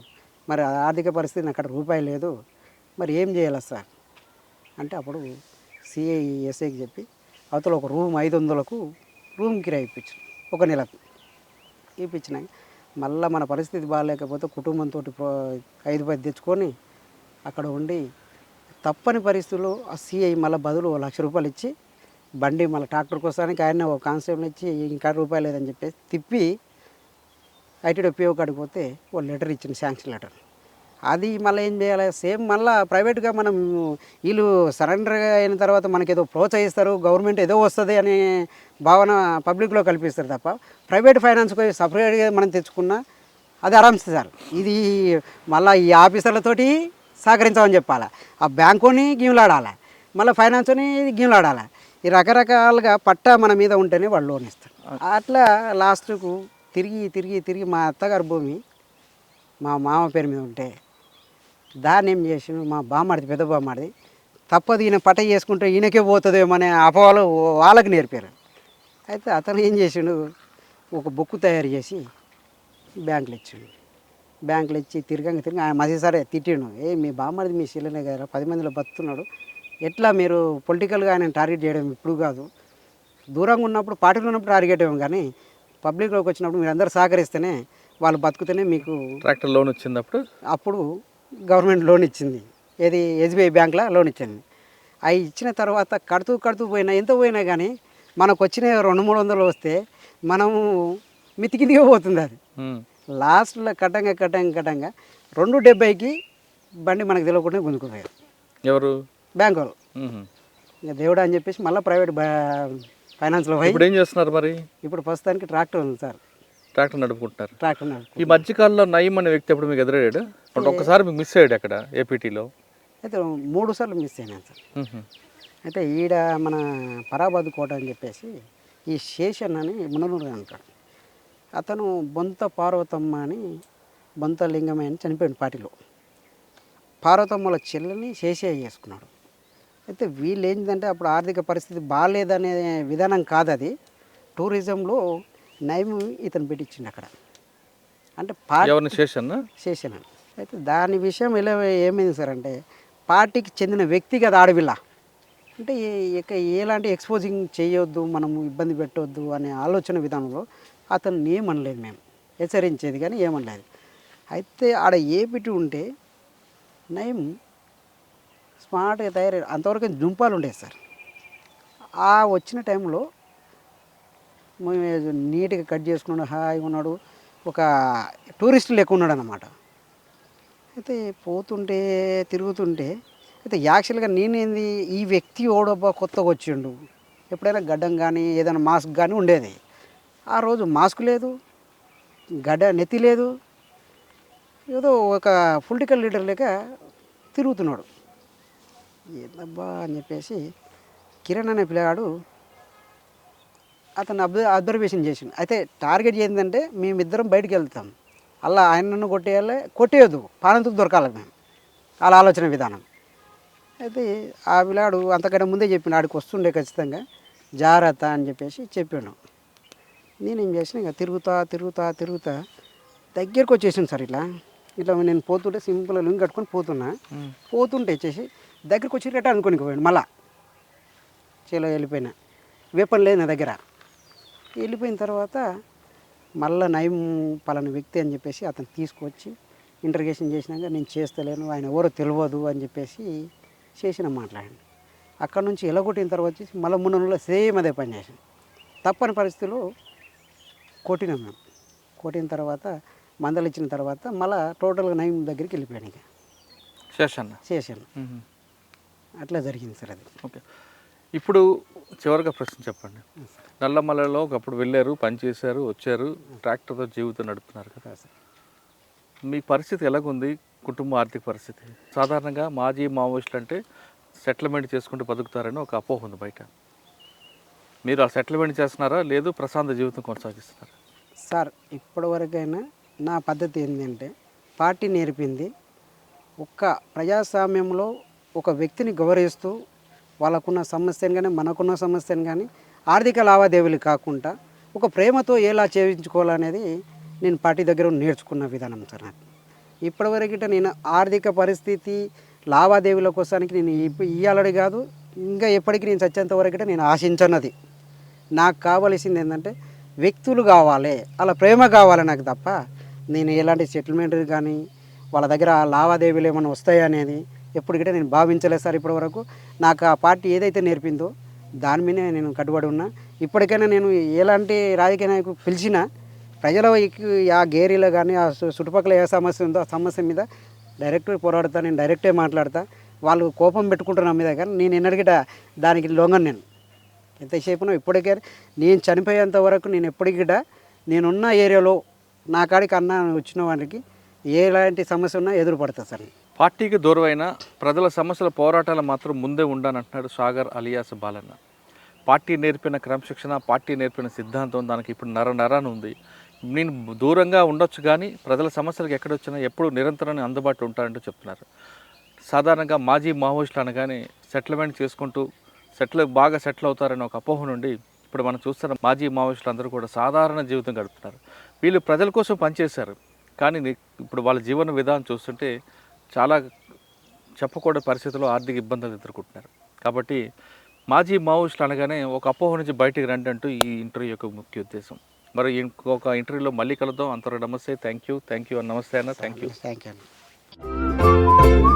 మరి ఆర్థిక పరిస్థితి అక్కడ రూపాయి లేదు, మరి ఏం చేయాలి సార్ అంటే అప్పుడు సిఐ ఎస్ఐకి చెప్పి అవతల ఒక రూమ్ 500కు రూమ్ కిరాయి ఇప్పించారు, ఒక నెలకు ఇప్పించినాక మళ్ళీ మన పరిస్థితి బాగాలేకపోతే కుటుంబంతో 5-10 తెచ్చుకొని అక్కడ ఉండి తప్పని పరిస్థితుల్లో ఆ సిఐ మళ్ళీ బదులు ₹1,00,000 ఇచ్చి బండి మళ్ళీ ట్రాక్టర్ కోసానికి ఆయన ఒక కానిస్టేబుల్ ఇచ్చి ఇంకా రూపాయలు లేదని చెప్పేసి తిప్పి ఐటీడీపీఓ కాడికి పోతే ఓ లెటర్ ఇచ్చింది, శాంక్షన్ లెటర్. అది మళ్ళీ ఏం చేయాలి, సేమ్ మళ్ళీ ప్రైవేట్గా మనం వీళ్ళు సరెండర్ అయిన తర్వాత మనకేదో ప్రోత్సహిస్తారు, గవర్నమెంట్ ఏదో వస్తుంది అనే భావన పబ్లిక్లో కల్పిస్తారు తప్ప ప్రైవేట్ ఫైనాన్స్కి సపరేట్గా మనం తెచ్చుకున్నా అది ఆరామ్స్ సార్. ఇది మళ్ళీ ఈ ఆఫీసర్లతోటి సహకరించామని చెప్పాలి, ఆ బ్యాంకుని గీములాడాలి, మళ్ళీ ఫైనాన్స్ని గీములాడాలి, ఈ రకరకాలుగా పట్టా మన మీద ఉంటేనే వాళ్ళు లోన్ ఇస్తారు. అట్లా లాస్ట్కు తిరిగి మా అత్తగారి భూమి మా మామ పేరు మీద ఉంటే దాన్ని ఏం చేసిండు, మా బామ్మడిది పెద్ద బామ్మడిది తప్పదు ఈయన పట్ట చేసుకుంటే ఈయనకే పోతుందేమో అనే అపోహలు వాళ్ళకి నేర్పారు. అయితే అతను ఏం చేసిండు, ఒక బుక్ తయారు చేసి బ్యాంకులో ఇచ్చిండు. బ్యాంకులు ఇచ్చి తిరిగి ఆయన మసీ సరే తిట్టిండు, మీ బామ్మడిది మీ శిలనే కదా 10 మందిలో బతున్నాడు, ఎట్లా మీరు పొలిటికల్గా ఆయన టార్గెట్ చేయడం ఇప్పుడు కాదు, దూరంగా ఉన్నప్పుడు పార్టీలో ఉన్నప్పుడు టార్గెట్ ఇవ్వం, కానీ పబ్లిక్లోకి వచ్చినప్పుడు మీరు అందరూ సహకరిస్తేనే వాళ్ళు బతుకుతేనే మీకు ట్రాక్టర్ లోన్ వచ్చినప్పుడు అప్పుడు గవర్నమెంట్ లోన్ ఇచ్చింది, ఏది ఎస్బీఐ బ్యాంక్లో లోన్ ఇచ్చింది. అవి ఇచ్చిన తర్వాత కడుతూ పోయినా ఎంత పోయినా కానీ మనకు వచ్చిన 200-300 వస్తే మనము మితికిదిగా పోతుంది అది. లాస్ట్లో కట్టంగా 270కి బండి మనకు తెలియకుండా గుంజుకుపోయారు ఎవరు? బ్యాంక్ వాళ్ళు. ఇంకా దేవుడు అని చెప్పేసి మళ్ళీ ప్రైవేట్ ఫైనాన్స్లో పోయి ఇప్పుడు ఏం చేస్తున్నారు మరి? ఇప్పుడు ప్రస్తుతానికి ట్రాక్టర్ ఉంది సార్, ట్రాక్టర్ నడుపుకుంటున్నారు. ట్రాక్టర్ నడుపు. ఈ మధ్యకాలంలో నయీం అనే వ్యక్తి ఎప్పుడు మీకు ఎదురయ్యాడు? ఒక్కసారి మీకు మిస్ అయ్యాడు అక్కడ ఏపీటీలో. అయితే 3 సార్లు మిస్ అయినాను సార్. అయితే ఈడ మన పరాబాద్ కోట అని చెప్పేసి ఈ శేషన్ అని ముననూరు అంటాడు, అతను బొంత పార్వతమ్మ అని బొంత లింగమే అని చనిపోయాడు పార్టీలో. పార్వతమ్మల చెల్లెని శేషయ్య చేసుకున్నాడు. అయితే వీళ్ళు ఏంటంటే అప్పుడు ఆర్థిక పరిస్థితి బాగాలేదనే విధానం కాదు అది, టూరిజంలో నయం ఇతను పెట్టించిండు అక్కడ. అంటే శేషన్ అని. అయితే దాని విషయం ఎలా ఏమైంది సార్ అంటే, పార్టీకి చెందిన వ్యక్తిగత ఆడపిల్ల అంటే ఎలాంటి ఎక్స్పోజింగ్ చేయొద్దు, మనము ఇబ్బంది పెట్టవద్దు అనే ఆలోచన విధానంలో అతను ఏమనలేదు, మేము హెచ్చరించేది కానీ ఏమనలేదు. అయితే ఆడ ఏపిటి ఉంటే నయం స్మార్ట్గా తయారయ్యారు. అంతవరకు జుంపాలు ఉండేది సార్. ఆ వచ్చిన టైంలో నీట్గా కట్ చేసుకున్నాడు, హాయిగా ఉన్నాడు, ఒక టూరిస్ట్ లెక్క ఉన్నాడు అన్నమాట. అయితే పోతుంటే తిరుగుతుంటే అయితే యాక్చువల్గా నేనేంది ఈ వ్యక్తి ఓడబ్బా కొత్తగా వచ్చిండు, ఎప్పుడైనా గడ్డం కానీ ఏదైనా మాస్క్ కానీ ఉండేది, ఆ రోజు మాస్క్ లేదు, నెత్తి లేదు, ఏదో ఒక పొలిటికల్ లీడర్ లేక తిరుగుతున్నాడు. ఏందబ్బా అని చెప్పేసి కిరణ్ అనే పిల్లగాడు అతను అబ్జర్వేషన్ చేసిండు. అయితే టార్గెట్ ఏంటంటే మేమిద్దరం బయటికి వెళ్తాం, అలా ఆయనను కొట్టేయద్దు, పానంతుకు దొరకాలి మేము, అలా ఆలోచన విధానం. అయితే ఆ పిల్లాడు అంతకంటే ముందే చెప్పిండు, ఆడికి వస్తుండే ఖచ్చితంగా జాగ్రత్త అని చెప్పేసి చెప్పాను. నేనేం చేసిన ఇక తిరుగుతా దగ్గరికి వచ్చేసాను సార్. ఇట్లా నేను పోతుంటే సింపుల్గా లుంగి కట్టుకొని పోతుంటే వచ్చేసి దగ్గరికి వచ్చి రేట అనుకోనికి పోయాను. మళ్ళా చేలో వెళ్ళిపోయినా, వేపన్ లేదు నా దగ్గర. వెళ్ళిపోయిన తర్వాత మళ్ళీ నయం పలానా వ్యక్తి అని చెప్పేసి అతను తీసుకొచ్చి ఇంటర్గేషన్ చేసినాక నేను చేస్తలేను, ఆయన ఎవరో తెలియదు అని చెప్పేసి చేసిన మాట్లాడండి. అక్కడ నుంచి ఎలగొట్టిన తర్వాత వచ్చేసి మళ్ళీ మున్నలో సేమ్ అదే పని చేసాను. తప్పని పరిస్థితుల్లో కొట్టినాం మేము. కొట్టిన తర్వాత మందలు ఇచ్చిన తర్వాత మళ్ళీ టోటల్గా నయం దగ్గరికి వెళ్ళిపోయాను. ఇక చేశాను అట్లా జరిగింది సార్ అది. ఓకే, ఇప్పుడు చివరిగా ప్రశ్న చెప్పండి. నల్లమలలో ఒకప్పుడు వెళ్ళారు, పనిచేశారు, వచ్చారు, ట్రాక్టర్తో జీవితం నడుపుతున్నారు కదా సార్, మీ పరిస్థితి ఎలాగుంది? కుటుంబ ఆర్థిక పరిస్థితి సాధారణంగా మాజీ మావోయిస్టులు అంటే సెటిల్మెంట్ చేసుకుంటూ బతుకుతారని ఒక అపోహ ఉంది బయట. మీరు ఆ సెటిల్మెంట్ చేస్తున్నారా, లేదు ప్రశాంత జీవితం కొనసాగిస్తున్నారా? సార్ ఇప్పటివరకైనా నా పద్ధతి ఏంటంటే, పార్టీ నేర్పింది ఒక్క ప్రజాస్వామ్యంలో ఒక వ్యక్తిని గౌరవిస్తూ వాళ్ళకున్న సమస్యను కానీ మనకున్న సమస్యను కానీ ఆర్థిక లావాదేవీలు కాకుండా ఒక ప్రేమతో ఎలా చేయించుకోవాలనేది నేను పార్టీ దగ్గర నేర్చుకున్న విధానం సార్. నాకు ఇప్పటివరకు నేను ఆర్థిక పరిస్థితి లావాదేవీల కోసానికి నేను ఇయ్యాలని కాదు, ఇంకా ఎప్పటికీ నేను చచ్చేంత వరకు నేను ఆశించన్నది. నాకు కావాల్సింది ఏంటంటే వ్యక్తులు కావాలి, అలా ప్రేమ కావాలి నాకు తప్ప నేను ఎలాంటి సెటిల్మెంట్ కానీ వాళ్ళ దగ్గర లావాదేవీలు ఏమైనా వస్తాయా అనేది ఎప్పటికంటే నేను భావించలేదు సార్. ఇప్పటివరకు నాకు ఆ పార్టీ ఏదైతే నేర్పిందో దాని మీదే నేను కట్టుబడి ఉన్నా. ఇప్పటికైనా నేను ఎలాంటి రాజకీయ నాయకులు పిలిచినా ప్రజల ఆ గేరీలో కానీ ఆ చుట్టుపక్కల ఏ సమస్య ఉందో ఆ సమస్య మీద డైరెక్ట్ పోరాడతా, నేను డైరెక్టే మాట్లాడతా. వాళ్ళు కోపం పెట్టుకుంటున్న మీద కానీ నేను ఎన్నడిగిట దానికి లొంగను. నేను ఎంతసేపునో ఇప్పటికే నేను చనిపోయేంత వరకు నేను ఎప్పటికిట నేనున్న ఏరియాలో నా కాడికి అన్న వచ్చిన వారికి ఎలాంటి సమస్య ఉన్నా ఎదురుపడతా సార్. పార్టీకి దూరమైన ప్రజల సమస్యల పోరాటాలు మాత్రం ముందే ఉండాలంటున్నాడు సాగర్ అలియాస్ బాలన్న. పార్టీ నేర్పిన క్రమశిక్షణ, పార్టీ నేర్పిన సిద్ధాంతం దానికి ఇప్పుడు నరాన ఉంది. నేను దూరంగా ఉండొచ్చు కానీ ప్రజల సమస్యలకు ఎక్కడొచ్చినా ఎప్పుడు నిరంతరం అందుబాటులో ఉంటారంటూ చెప్తున్నారు. సాధారణంగా మాజీ మావోయిస్టులు అనగానే సెటిల్మెంట్ చేసుకుంటూ బాగా సెటిల్ అవుతారని ఒక అపోహ నుండి ఇప్పుడు మనం చూస్తున్న మాజీ మావోయిస్టులు అందరూ కూడా సాధారణ జీవితం గడుపుతున్నారు. వీళ్ళు ప్రజల కోసం పనిచేశారు, కానీ ఇప్పుడు వాళ్ళ జీవన విధానం చూస్తుంటే చాలా చెప్పకూడని పరిస్థితుల్లో ఆర్థిక ఇబ్బందులు ఎదుర్కొంటున్నారు. కాబట్టి మాజీ మావోయిస్టులు అనగానే ఒక అపోహ నుంచి బయటికి రండి అంటూ ఈ ఇంటర్వ్యూ యొక్క ముఖ్య ఉద్దేశం. మరి ఇంకొక ఇంటర్వ్యూలో మళ్ళీ కలుద్దాం. అంతవరకు నమస్తే, థ్యాంక్ యూ అండ్ నమస్తే అన్న, థ్యాంక్ యూ. థ్యాంక్ యూ అండి.